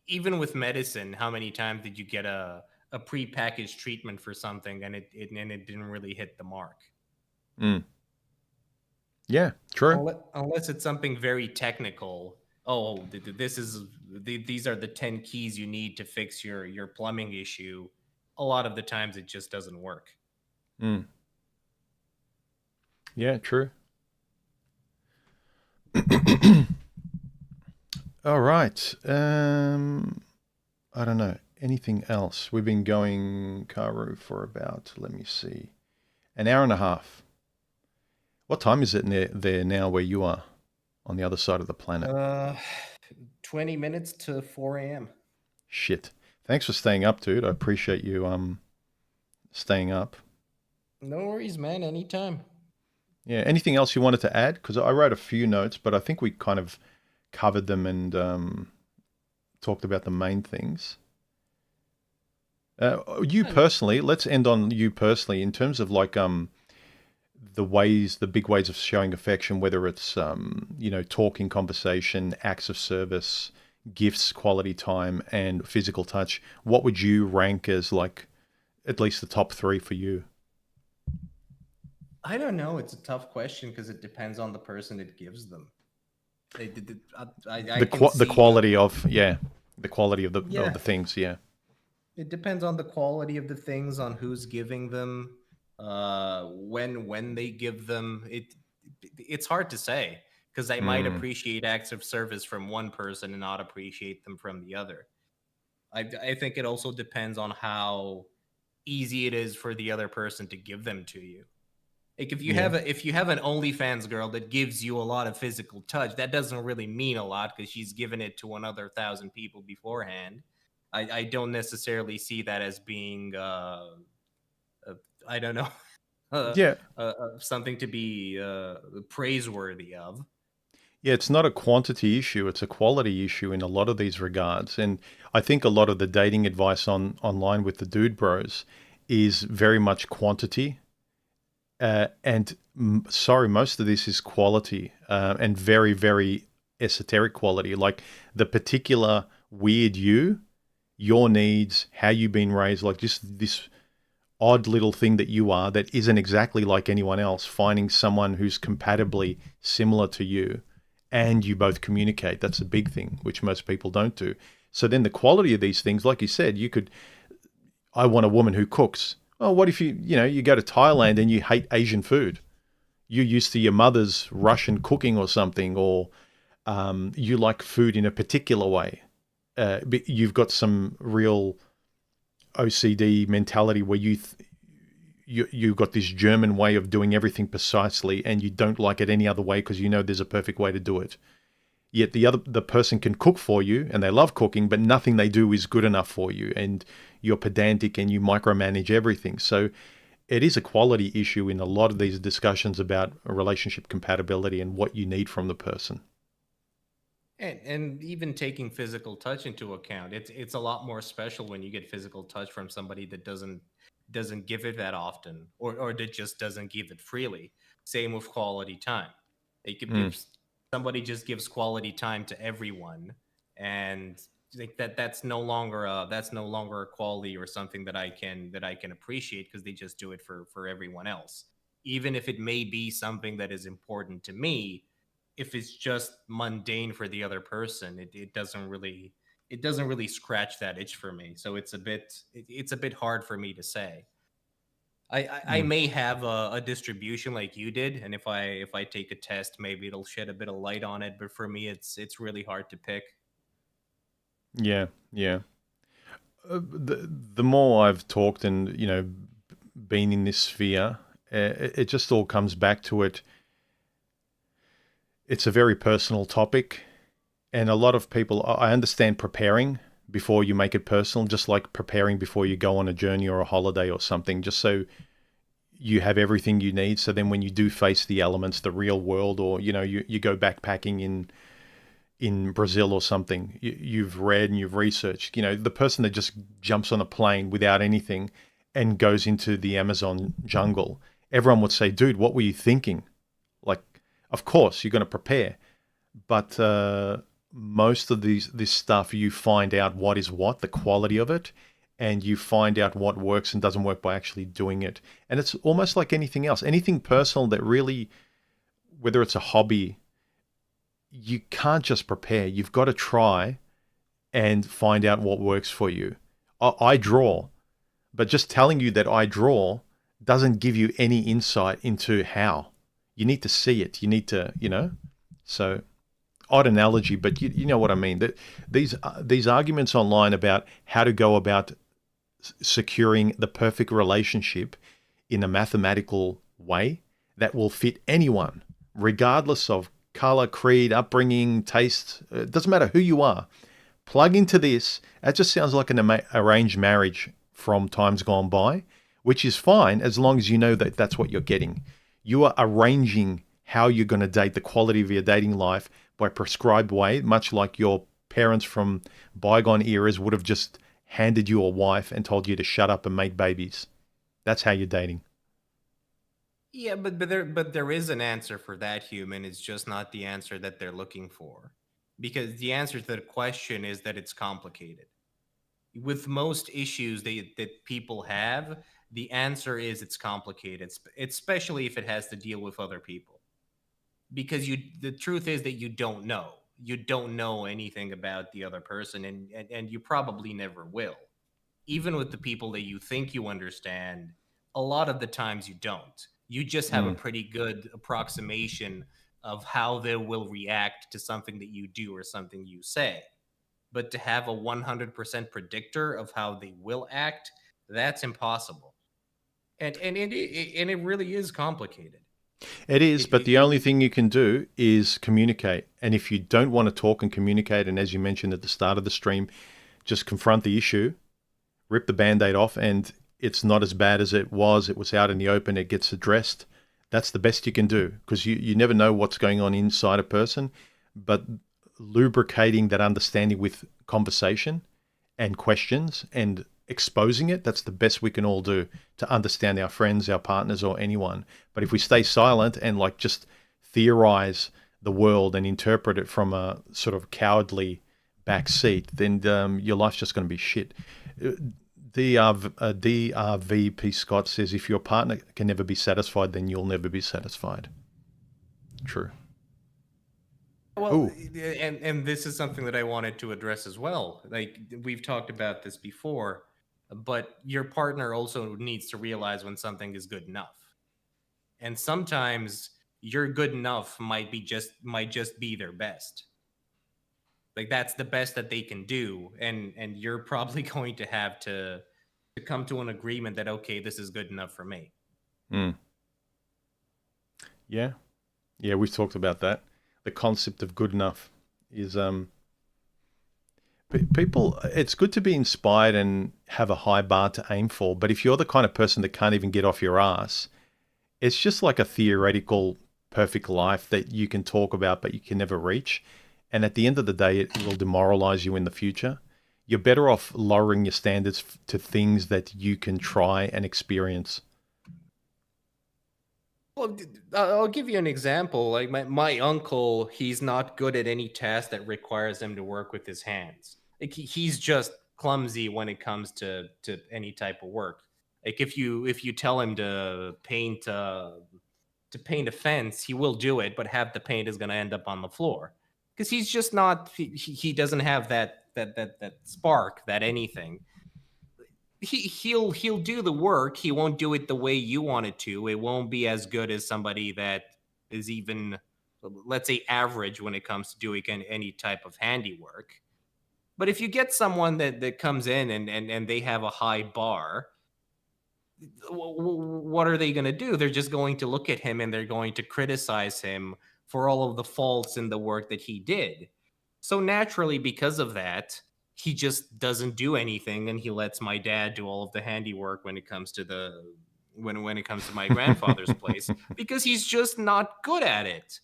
even with medicine, how many times did you get a prepackaged treatment for something and it didn't really hit the mark? Mm. Yeah, true. Unless it's something very technical. Oh, these are the 10 keys you need to fix your plumbing issue. A lot of the times it just doesn't work. Mm. Yeah, true. All right. I don't know. Anything else? We've been going, Khaoru, for about, let me see, an hour and a half. What time is it there now where you are on the other side of the planet? Uh, 20 minutes to 4 a.m. Shit. Thanks for staying up, dude. I appreciate you staying up. No worries, man. Anytime. Yeah. Anything else you wanted to add? Because I wrote a few notes, but I think we kind of covered them and talked about the main things. You And personally, let's end on you personally in terms of like the big ways of showing affection, whether it's talking, conversation, acts of service, gifts, quality time, and physical touch. What would you rank as like at least the top three for you? I don't know. It's a tough question because it depends on the person it gives them. I can The see, quality of the quality of yeah, the things. Yeah. it depends on the quality of the things, on who's giving them, when they give them. It's hard to say because I might Mm, appreciate acts of service from one person and not appreciate them from the other. I think it also depends on how easy it is for the other person to give them to you. Like yeah. if you have an OnlyFans girl that gives you a lot of physical touch, that doesn't really mean a lot because she's given it to another thousand people beforehand. I don't necessarily see that as being uh I don't know, Yeah. something to be praiseworthy of. Yeah, it's not a quantity issue, it's a quality issue in a lot of these regards. And I think a lot of the dating advice online with the dude bros is very much quantity. Sorry, most of this is quality and very, very esoteric quality. Like the particular weird your needs, how you've been raised, like just this odd little thing that you are that isn't exactly like anyone else, finding someone who's compatibly similar to you and you both communicate. That's a big thing, which most people don't do. So then the quality of these things, like you said, I want a woman who cooks. Oh, what if you go to Thailand and you hate Asian food? You're used to your mother's Russian cooking or something, or you like food in a particular way. But you've got some real OCD mentality where you've got this German way of doing everything precisely, and you don't like it any other way because you know there's a perfect way to do it. Yet the person can cook for you, and they love cooking, but nothing they do is good enough for you, and you're pedantic and you micromanage everything. So it is a quality issue in a lot of these discussions about a relationship compatibility and what you need from the person. And even taking physical touch into account, it's a lot more special when you get physical touch from somebody that doesn't give it that often, or that just doesn't give it freely. Same with quality time. Like Mm, if somebody just gives quality time to everyone, and like that's no longer a quality or something that I can appreciate because they just do it for everyone else. Even if it may be something that is important to me, if it's just mundane for the other person, it doesn't really scratch that itch for me. So it's a bit hard for me to say. I mm. may have a distribution like you did, and if I take a test, maybe it'll shed a bit of light on it. But for me, it's really hard to pick. Yeah, yeah. The more I've talked and been in this sphere, it just all comes back to it. It's a very personal topic, and a lot of people. I understand preparing before you make it personal, just like preparing before you go on a journey or a holiday or something, just so you have everything you need. So then when you do face the elements, the real world, or you go backpacking in Brazil or something, you've read and you've researched. The person that just jumps on a plane without anything and goes into the Amazon jungle, everyone would say, dude, what were you thinking? Like, of course, you're going to prepare. But most of this stuff, you find out what is what, the quality of it, and you find out what works and doesn't work by actually doing it. And it's almost like anything else, anything personal that really, whether it's a hobby, you can't just prepare. You've got to try and find out what works for you. I draw, but just telling you that I draw doesn't give you any insight into how. You need to see it. You need to, So odd analogy, but you know what I mean. That these arguments online about how to go about securing the perfect relationship in a mathematical way that will fit anyone, regardless of color, creed, upbringing, taste. It doesn't matter who you are. Plug into this. That just sounds like an arranged marriage from times gone by, which is fine as long as you know that that's what you're getting. You are arranging how you're going to date, the quality of your dating life by a prescribed way, much like your parents from bygone eras would have just handed you a wife and told you to shut up and make babies. That's how you're dating. Yeah, but there is an answer for that, human. It's just not the answer that they're looking for. Because the answer to the question is that it's complicated. With most issues that people have, the answer is it's complicated, especially if it has to deal with other people. Because the truth is that you don't know anything about the other person, and you probably never will. Even with the people that you think you understand, a lot of the times you don't. You just have a Mm. pretty good approximation of how they will react to something that you do or something you say. But to have a 100% predictor of how they will act, that's impossible. And it really is complicated. It is, It, but it, the only it thing you can do is communicate. And if you don't want to talk and communicate, and as you mentioned at the start of the stream, just confront the issue, rip the band-aid off, and it's not as bad as it was. It was out in the open. It gets addressed. That's the best you can do, because you never know what's going on inside a person. But lubricating that understanding with conversation and questions and exposing it, that's the best we can all do to understand our friends, our partners, or anyone. But if we stay silent and like just theorize the world and interpret it from a sort of cowardly back seat, then your life's just going to be shit. DRVP Scott says, if your partner can never be satisfied, then you'll never be satisfied. True. Well, Ooh. and this is something that I wanted to address as well. Like, we've talked about this before, but your partner also needs to realize when something is good enough. And sometimes your good enough might just be their best. Like, that's the best that they can do, and you're probably going to have to come to an agreement that, okay, this is good enough for me. Mm. Yeah. Yeah, we've talked about that. The concept of good enough is people. It's good to be inspired and have a high bar to aim for, but if you're the kind of person that can't even get off your ass, it's just like a theoretical perfect life that you can talk about but you can never reach. And at the end of the day, it will demoralize you in the future. You're better off lowering your standards to things that you can try and experience. Well, I'll give you an example. Like, my uncle, he's not good at any task that requires him to work with his hands. Like, he's just clumsy when it comes to any type of work. Like, if you tell him to paint a fence, he will do it, but half the paint is going to end up on the floor because he's just not. He doesn't have that spark, that anything. He'll do the work. He won't do it the way you want it to. It won't be as good as somebody that is even, let's say, average when it comes to doing any type of handiwork. But if you get someone that comes in and they have a high bar, what are they going to do? They're just going to look at him and they're going to criticize him for all of the faults in the work that he did. So naturally, because of that, he just doesn't do anything, and he lets my dad do all of the handiwork when it comes to my grandfather's place because he's just not good at it.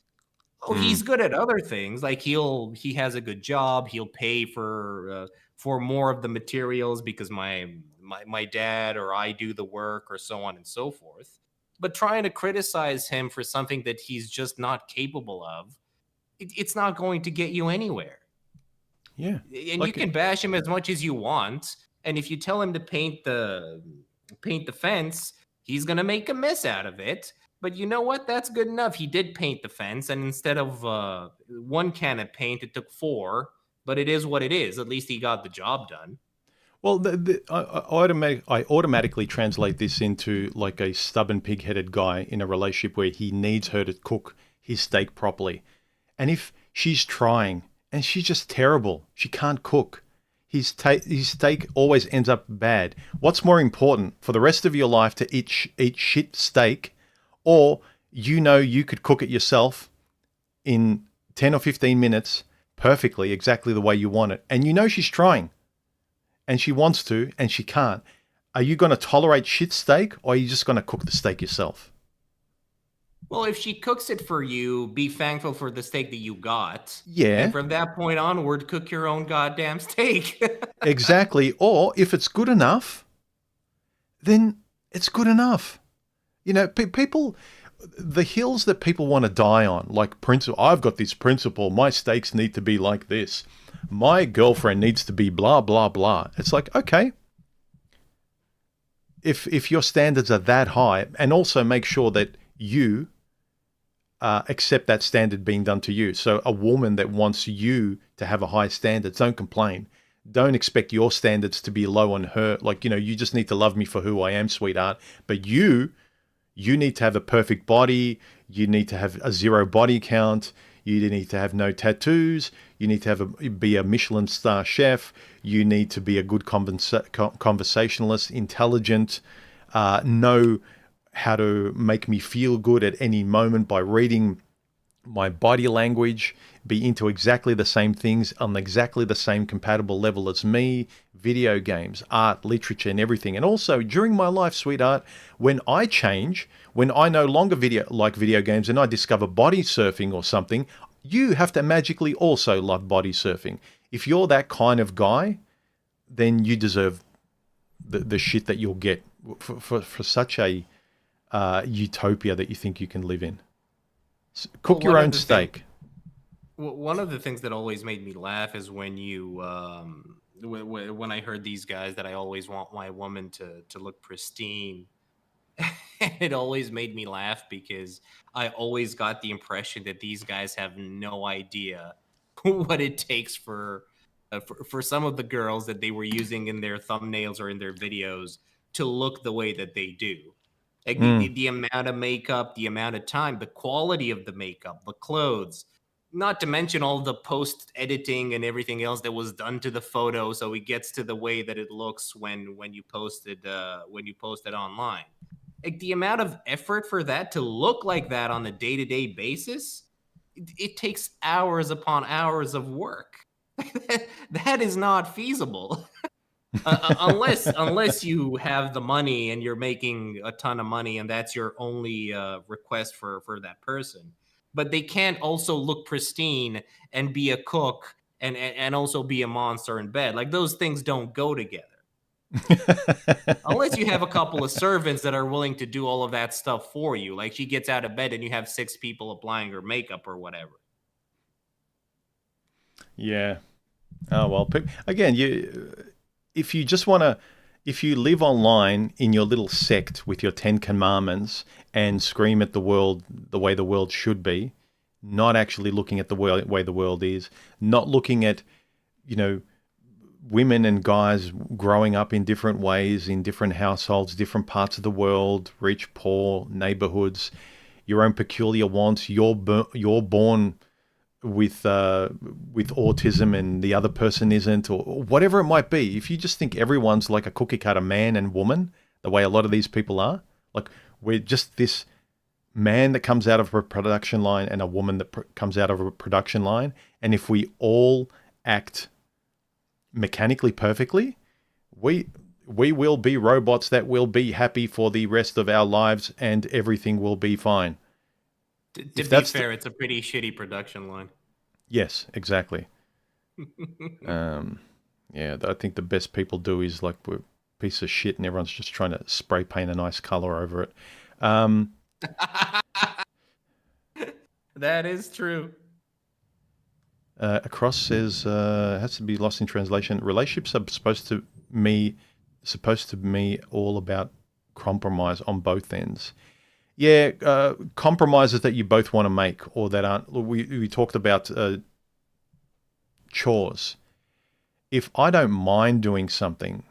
Oh, he's good at other things. Like he has a good job. He'll pay for more of the materials because my dad or I do the work or so on and so forth. But trying to criticize him for something that he's just not capable of, it's not going to get you anywhere. Yeah. And you Like, can bash him as much as you want, and if you tell him to paint the fence, he's gonna make a mess out of it. But you know what? That's good enough. He did paint the fence, and instead of one can of paint, it took four. But it is what it is. At least he got the job done. well, I automatically translate this into like a stubborn, pig-headed guy in a relationship where he needs her to cook his steak properly. And if she's trying and she's just terrible, she can't cook, his steak always ends up bad. What's more important for the rest of your life, to eat shit steak, or you could cook it yourself in 10 or 15 minutes perfectly, exactly the way you want it, and she's trying and she wants to and she can't. Are you going to tolerate shit steak, or are you just going to cook the steak yourself? Well, if she cooks it for you, be thankful for the steak that you got. And Yeah, from that point onward, cook your own goddamn steak. exactly. Or if it's good enough, then it's good enough. People, the hills that people want to die on, like principle. I've got this principle. My steaks need to be like this. My girlfriend needs to be blah blah blah. It's like, okay, if your standards are that high, and also make sure that you accept that standard being done to you. So a woman that wants you to have a high standard, don't complain. Don't expect your standards to be low on her. Like, you just need to love me for who I am, sweetheart. But you need to have a perfect body. You need to have a zero body count. You need to have no tattoos. You need to be a Michelin star chef. You need to be a good conversationalist, intelligent, know how to make me feel good at any moment by reading my body language, be into exactly the same things on exactly the same compatible level as me, video games, art, literature, and everything. And also, during my life, sweetheart, when I change, when I no longer like video games and I discover body surfing or something, you have to magically also love body surfing. If you're that kind of guy, then you deserve the shit that you'll get for such a utopia that you think you can live in. Well, Cook your own steak. one of the things that always made me laugh is when when I heard these guys that I always want my woman to look pristine. It always made me laugh because I always got the impression that these guys have no idea what it takes for some of the girls that they were using in their thumbnails or in their videos to look the way that they do. Like the amount of makeup, the amount of time, the quality of the makeup, the clothes, not to mention all the post editing and everything else that was done to the photo so it gets to the way that it looks when you post it online. Like the amount of effort for that to look like that on a day-to-day basis, it takes hours upon hours of work. That is not feasible. Unless you have the money and you're making a ton of money and that's your only request for that person. But they can't also look pristine and be a cook and also be a monster in bed. Like those things don't go together. Unless you have a couple of servants that are willing to do all of that stuff for you. Like she gets out of bed and you have 6 people applying her makeup or whatever. Yeah. Oh well. Again, if you just want to, if you live online in your little sect with your 10 commandments and scream at the world the way the world should be, not actually looking at the way the world is, not looking at, women and guys growing up in different ways, in different households, different parts of the world, rich, poor, neighborhoods, your own peculiar wants. You're born with autism and the other person isn't, or whatever it might be. If you just think everyone's like a cookie cutter man and woman, the way a lot of these people are, like we're just this man that comes out of a production line and a woman that comes out of a production line, and if we all act mechanically perfectly, we will be robots that will be happy for the rest of our lives and everything will be fine. To If be that's the, fair, it's a pretty shitty production line. yes, exactly. Yeah, I think the best people do is like we're a piece of shit and everyone's just trying to spray paint a nice color over it. That is true. Across says has to be lost in translation. Relationships are supposed to me all about compromise on both ends. Yeah, compromises that you both want to make or that aren't. We talked about chores. If I don't mind doing something,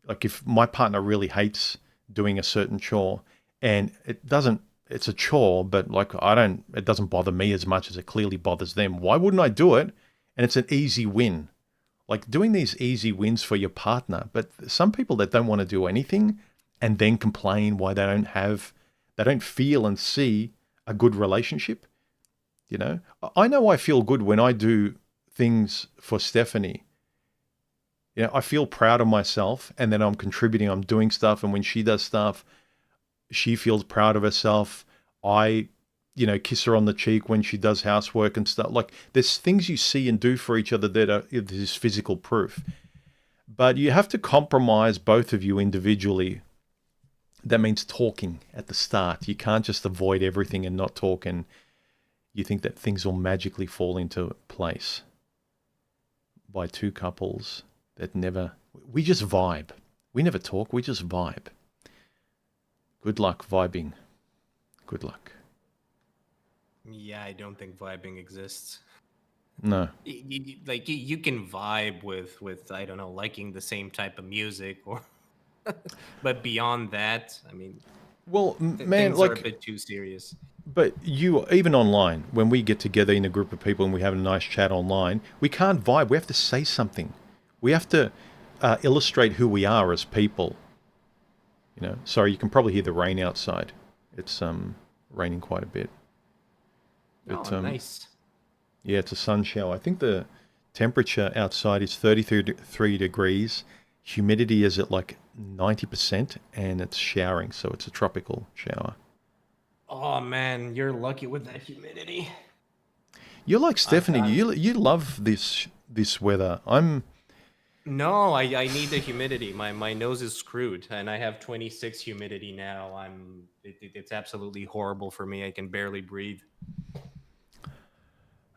like if my partner really hates doing a certain chore and it's a chore, but like it doesn't bother me as much as it clearly bothers them. Why wouldn't I do it? And it's an easy win. Like doing these easy wins for your partner. But some people that don't want to do anything and then complain why they don't feel and see a good relationship. You know I feel good when I do things for Stephanie. You know, I feel proud of myself and then I'm contributing, I'm doing stuff. And when she does stuff, she feels proud of herself. I, kiss her on the cheek when she does housework and stuff. Like there's things you see and do for each other that is physical proof. But you have to compromise both of you individually. That means talking at the start. You can't just avoid everything and not talk and you think that things will magically fall into place by two couples that we just vibe. We never talk, we just vibe. Good luck vibing. Good luck. Yeah, I don't think vibing exists. No. You can vibe with I don't know, liking the same type of music or but beyond that, I mean, Well, man, things are a bit too serious. But even online, when we get together in a group of people and we have a nice chat online, we can't vibe. We have to say something. We have to illustrate who we are as people. Sorry, you can probably hear the rain outside. It's raining quite a bit. Nice. Yeah, it's a sun shower. I think the temperature outside is 33 degrees. Humidity is at like 90% and it's showering, so it's a tropical shower. Oh man, you're lucky with that humidity. You're like Stephanie. You love this weather. No, I need the humidity. My nose is screwed, and I have 26 humidity now. It's absolutely horrible for me. I can barely breathe.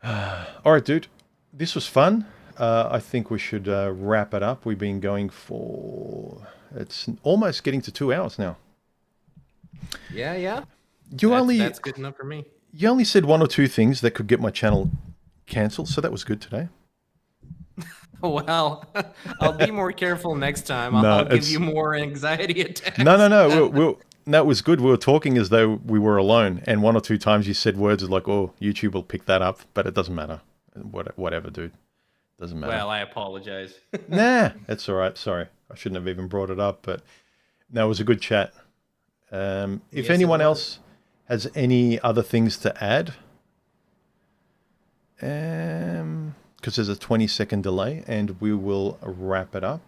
All right, dude. This was fun. I think we should wrap it up. We've been going it's almost getting to 2 hours now. Yeah. That's good enough for me. You only said one or two things that could get my channel cancelled, so that was good today. Well, I'll be more careful next time. I'll give you more anxiety attacks. No. That was good. We were talking as though we were alone, and one or two times you said words like, "Oh, YouTube will pick that up," but it doesn't matter. Whatever, dude. Doesn't matter. Well, I apologize. Nah, that's all right. Sorry, I shouldn't have even brought it up, but no, it was a good chat. If anyone else has any other things to add, because there's a 20-second delay, and we will wrap it up.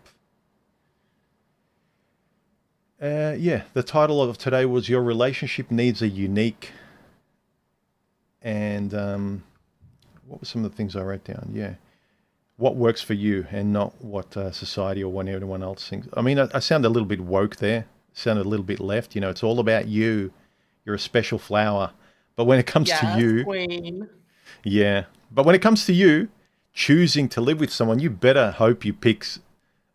The title of today was Your Relationship Needs a Unique. And what were some of the things I wrote down? Yeah. What works for you and not what society or what anyone else thinks. I mean, I sound a little bit woke there. Sounded a little bit left. It's all about you. You're a special flower. But when it comes to you... Queen. Yeah. But when it comes to you choosing to live with someone, you better hope you pick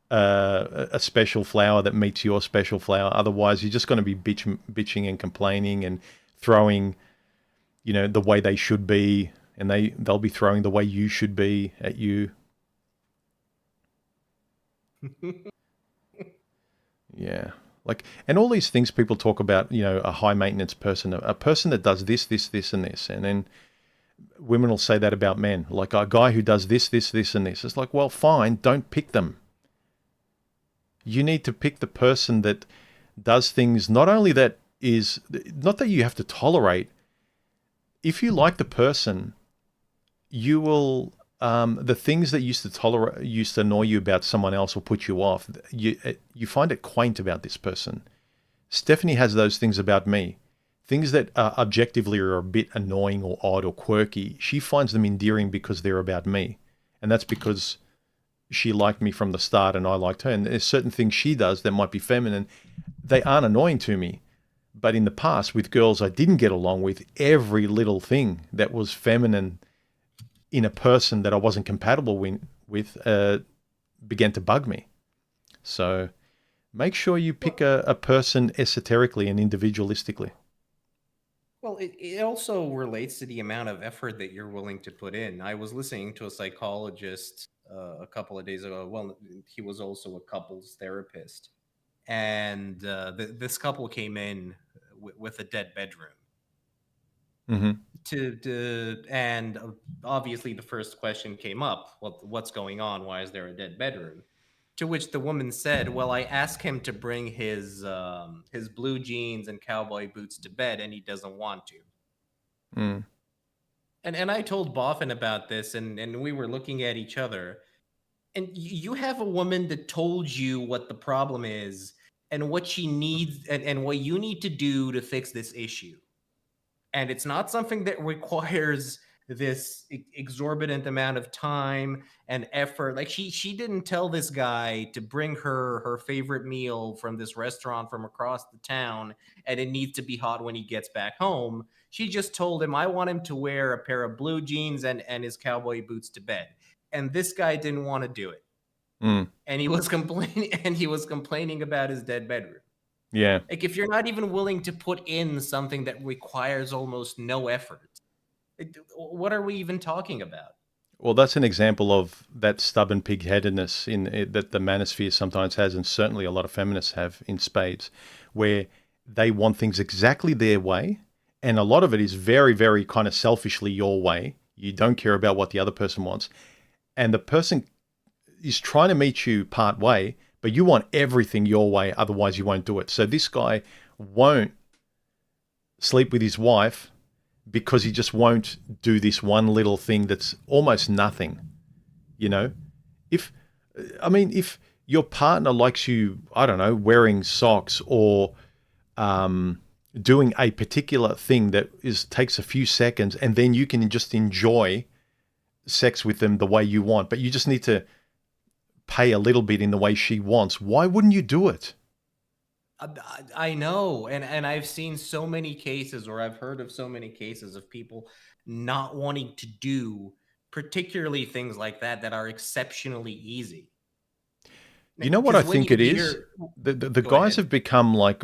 a special flower that meets your special flower. Otherwise, you're just going to be bitching and complaining and throwing, the way they should be, and they'll be throwing the way you should be at you. Yeah. And all these things people talk about, a high maintenance person, a person that does this, and this. And then women will say that about men, like a guy who does this, and this. It's like, well, fine, don't pick them. You need to pick the person that does things, not only that is, not that you have to tolerate. If you like the person, you will, the things that used to annoy you about someone else will put you off. You find it quaint about this person. Stephanie has those things about me. things that objectively are a bit annoying or odd or quirky, she finds them endearing because they're about me. And that's because she liked me from the start and I liked her. And there's certain things she does that might be feminine. They aren't annoying to me. But in the past, with girls I didn't get along with, every little thing that was feminine in a person that I wasn't compatible with began to bug me. So make sure you pick a person esoterically and individualistically. Well, it also relates to the amount of effort that you're willing to put in. I was listening to a psychologist a couple of days ago. Well, he was also a couples therapist. And this couple came in with a dead bedroom. Mm-hmm. And obviously the first question came up, what's going on? Why is there a dead bedroom? To which the woman said, well, I asked him to bring his blue jeans and cowboy boots to bed, and he doesn't want to. Mm. And I told Boffin about this, and we were looking at each other. And you have a woman that told you what the problem is and what she needs and what you need to do to fix this issue. And it's not something that requires this exorbitant amount of time and effort. Like she didn't tell this guy to bring her favorite meal from this restaurant from across the town and it needs to be hot when he gets back home. She just told him, I want him to wear a pair of blue jeans and his cowboy boots to bed. And this guy didn't want to do it. Mm. And he was complaining about his dead bedroom. Yeah. Like, if you're not even willing to put in something that requires almost no effort, what are we even talking about? Well, that's an example of that stubborn pig-headedness that the manosphere sometimes has, and certainly a lot of feminists have in spades, where they want things exactly their way, and a lot of it is very, very kind of selfishly your way. You don't care about what the other person wants, and the person is trying to meet you part way, but you want everything your way, otherwise you won't do it. So this guy won't sleep with his wife because he just won't do this one little thing that's almost nothing. You know, if if your partner likes you, I don't know, wearing socks or doing a particular thing that takes a few seconds, and then you can just enjoy sex with them the way you want, but you just need to pay a little bit in the way she wants. Why wouldn't you do it? I know, and I've seen so many cases, or I've heard of so many cases of people not wanting to do particularly things like that are exceptionally easy. You know what I Because when think you it is? hear, The go guys ahead. have become like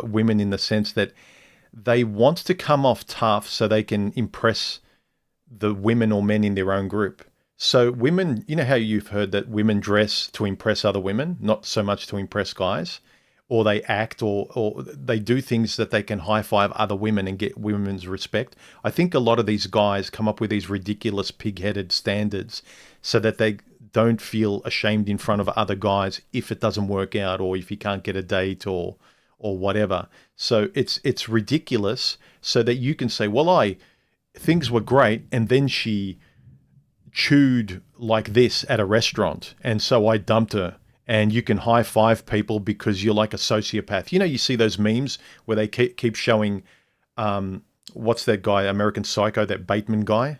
women in the sense that they want to come off tough so they can impress the women or men in their own group. So women, you know how you've heard that women dress to impress other women, not so much to impress guys, or they act or they do things that they can high five other women and get women's respect. I think a lot of these guys come up with these ridiculous pig-headed standards so that they don't feel ashamed in front of other guys if it doesn't work out or if you can't get a date or whatever. So it's ridiculous so that you can say, well, things were great, and then she chewed like this at a restaurant, and so I dumped her. And you can high five people because you're like a sociopath. You know, you see those memes where they keep showing, what's that guy, American Psycho, that Bateman guy?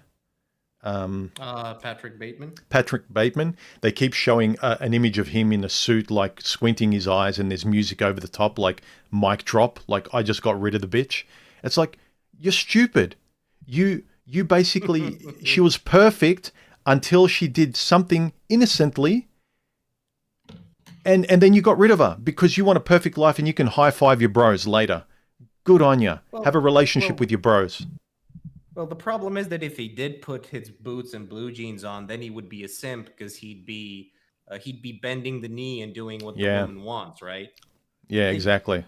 Patrick Bateman. Patrick Bateman. They keep showing an image of him in a suit, like squinting his eyes, and there's music over the top, like mic drop, like I just got rid of the bitch. It's like, you're stupid. You basically, she was perfect until she did something innocently, and then you got rid of her because you want a perfect life and you can high five your bros later. Good on you. Have a Well, relationship well, with your bros. well. The problem is that if he did put his boots and blue jeans on, then he would be a simp because he'd be bending the knee and doing what the Yeah, woman wants, right? yeah, It, exactly.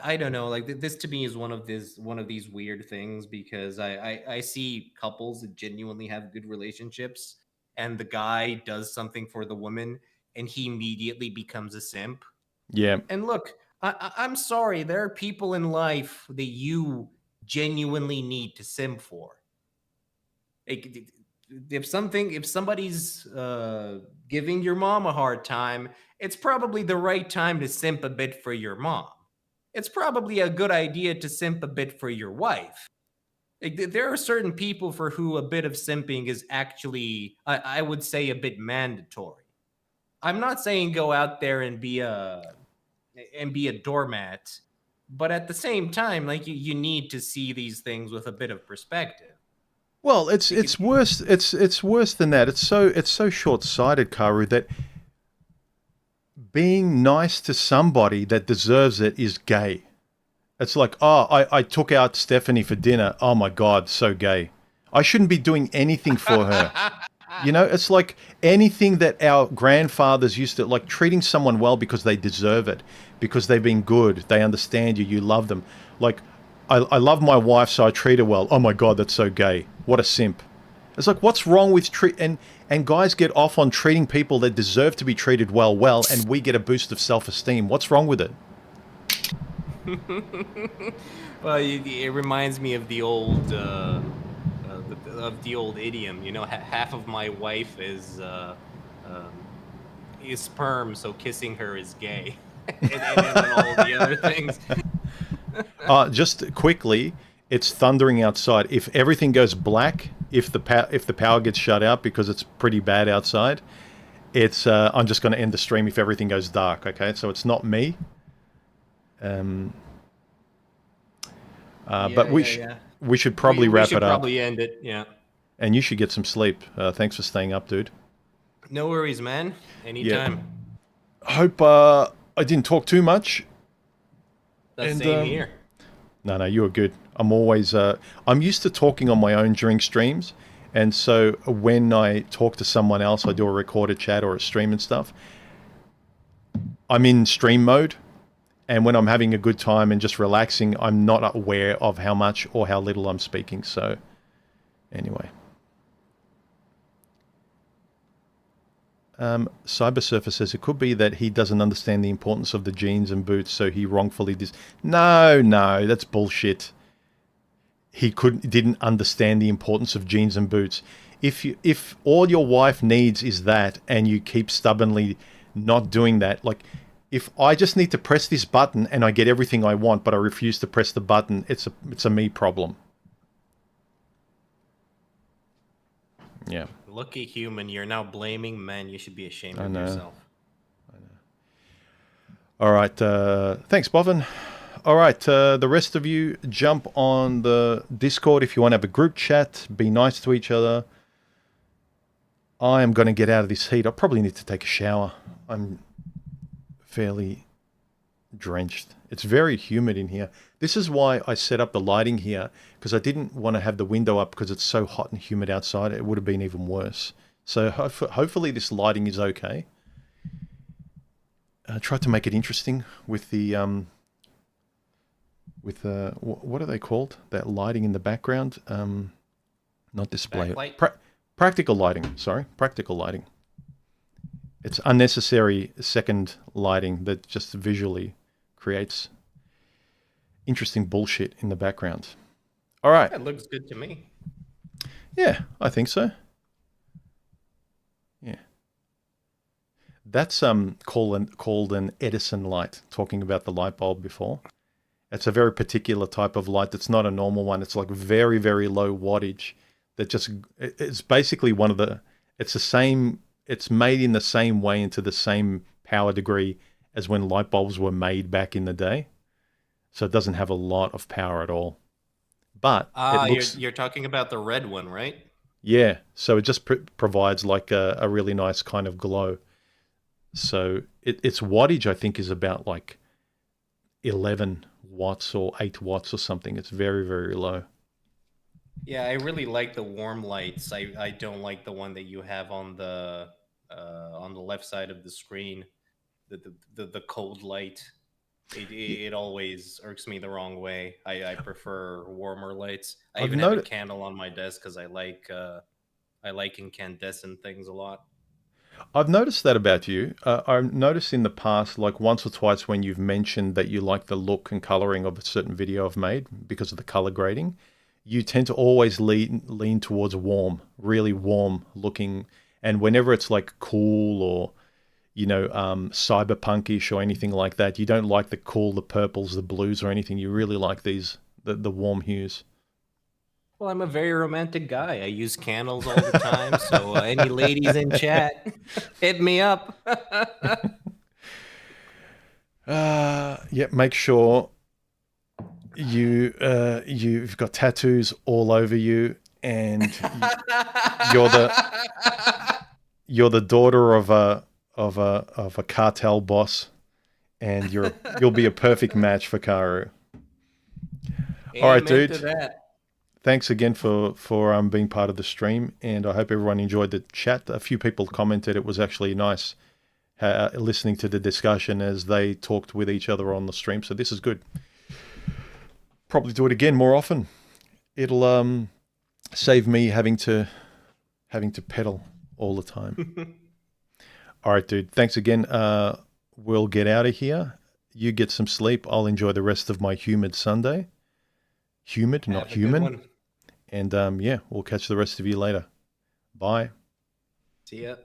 I don't know. Like, this to me is one of these weird things because I see couples that genuinely have good relationships, and the guy does something for the woman, and he immediately becomes a simp. Yeah, And look, I'm sorry, there are people in life that you genuinely need to simp for. Like, if somebody's giving your mom a hard time, it's probably the right time to simp a bit for your mom. it's probably a good idea to simp a bit for your wife. Like, there are certain people for who a bit of simping is actually, I would say, a bit mandatory. I'm not saying go out there and be a doormat, but at the same time, like you need to see these things with a bit of perspective. Well, Like, it's worse. It's worse than that. It's so short sighted, Karu, that being nice to somebody that deserves it is gay. It's like, oh, I took out Stephanie for dinner. Oh my God, so gay. I shouldn't be doing anything for her. You know, it's like anything that our grandfathers used to, like treating someone well because they deserve it, because they've been good, they understand you, you love them. Like, I love my wife, so I treat her well. Oh my God, that's so gay. What a simp. It's like, what's wrong with and guys get off on treating people that deserve to be treated well, and we get a boost of self-esteem. What's wrong with it? well, it reminds me of the old idiom. You know, half of my wife is sperm, so kissing her is gay, and then all the other things. Just quickly, it's thundering outside. If everything goes black, if the power gets shut out because it's pretty bad outside, it's I'm just going to end the stream if everything goes dark. Okay, so it's not me. But we should probably wrap it up. Probably end it. Yeah. And you should get some sleep. Thanks for staying up, dude. No worries, man. Anytime. Yeah. Hope I didn't talk too much. Same here. No, you were good. I'm always I'm used to talking on my own during streams, and so when I talk to someone else, I do a recorded chat or a stream and stuff. I'm in stream mode, and when I'm having a good time and just relaxing, I'm not aware of how much or how little I'm speaking. So, anyway. Cyber Surfer says it could be that he doesn't understand the importance of the jeans and boots, so he wrongfully No, that's bullshit. He didn't understand the importance of jeans and boots. If all your wife needs is that, and you keep stubbornly not doing that, like if I just need to press this button and I get everything I want, but I refuse to press the button, it's a me problem. Yeah. Lucky human, you're now blaming men. You should be ashamed of yourself. I know. All right. Thanks, Bovan. All right. The rest of you, jump on the Discord if you want to have a group chat. Be nice to each other. I am going to get out of this heat. I probably need to take a shower. I'm fairly drenched. It's very humid in here. This is why I set up the lighting here, because I didn't want to have the window up because it's so hot and humid outside. It would have been even worse. So hopefully this lighting is okay. I tried to make it interesting with the what are they called? That lighting in the background. Not display. Practical lighting. Sorry, practical lighting. It's unnecessary second lighting that just visually creates interesting bullshit in the background. All right. That looks good to me. Yeah, I think so. Yeah. That's called an Edison light, talking about the light bulb before. It's a very particular type of light that's not a normal one. It's like very, very low wattage that just, it's basically it's made in the same way and to the same power degree as when light bulbs were made back in the day. So it doesn't have a lot of power at all. But you're talking about the red one, right? Yeah. So it just provides like a really nice kind of glow. So its wattage, I think, is about like 11 watts or 8 watts or something. It's very, very low. Yeah, I really like the warm lights. I don't like the one that you have on the left side of the screen. The cold light. It always irks me the wrong way. I prefer warmer lights. I even have a candle on my desk because I like incandescent things a lot. I've noticed that about you. I've noticed in the past, like once or twice when you've mentioned that you like the look and coloring of a certain video I've made because of the color grading, you tend to always lean towards warm, really warm looking. And whenever it's like cool or, cyberpunkish or anything like that. You don't like the cool, the purples, the blues, or anything. You really like the warm hues. Well, I'm a very romantic guy. I use candles all the time. So any ladies in chat, hit me up. Yeah, make sure you've got tattoos all over you, and you're the daughter of a cartel boss, and you'll be a perfect match for Khaoru. All right, Amen to dude. that. Thanks again for being part of the stream, and I hope everyone enjoyed the chat. A few people commented it was actually nice listening to the discussion as they talked with each other on the stream. So this is good. Probably do it again more often. It'll save me having to pedal all the time. All right, dude. Thanks again. We'll get out of here. You get some sleep. I'll enjoy the rest of my humid Sunday. Humid, not human. And yeah, we'll catch the rest of you later. Bye. See ya.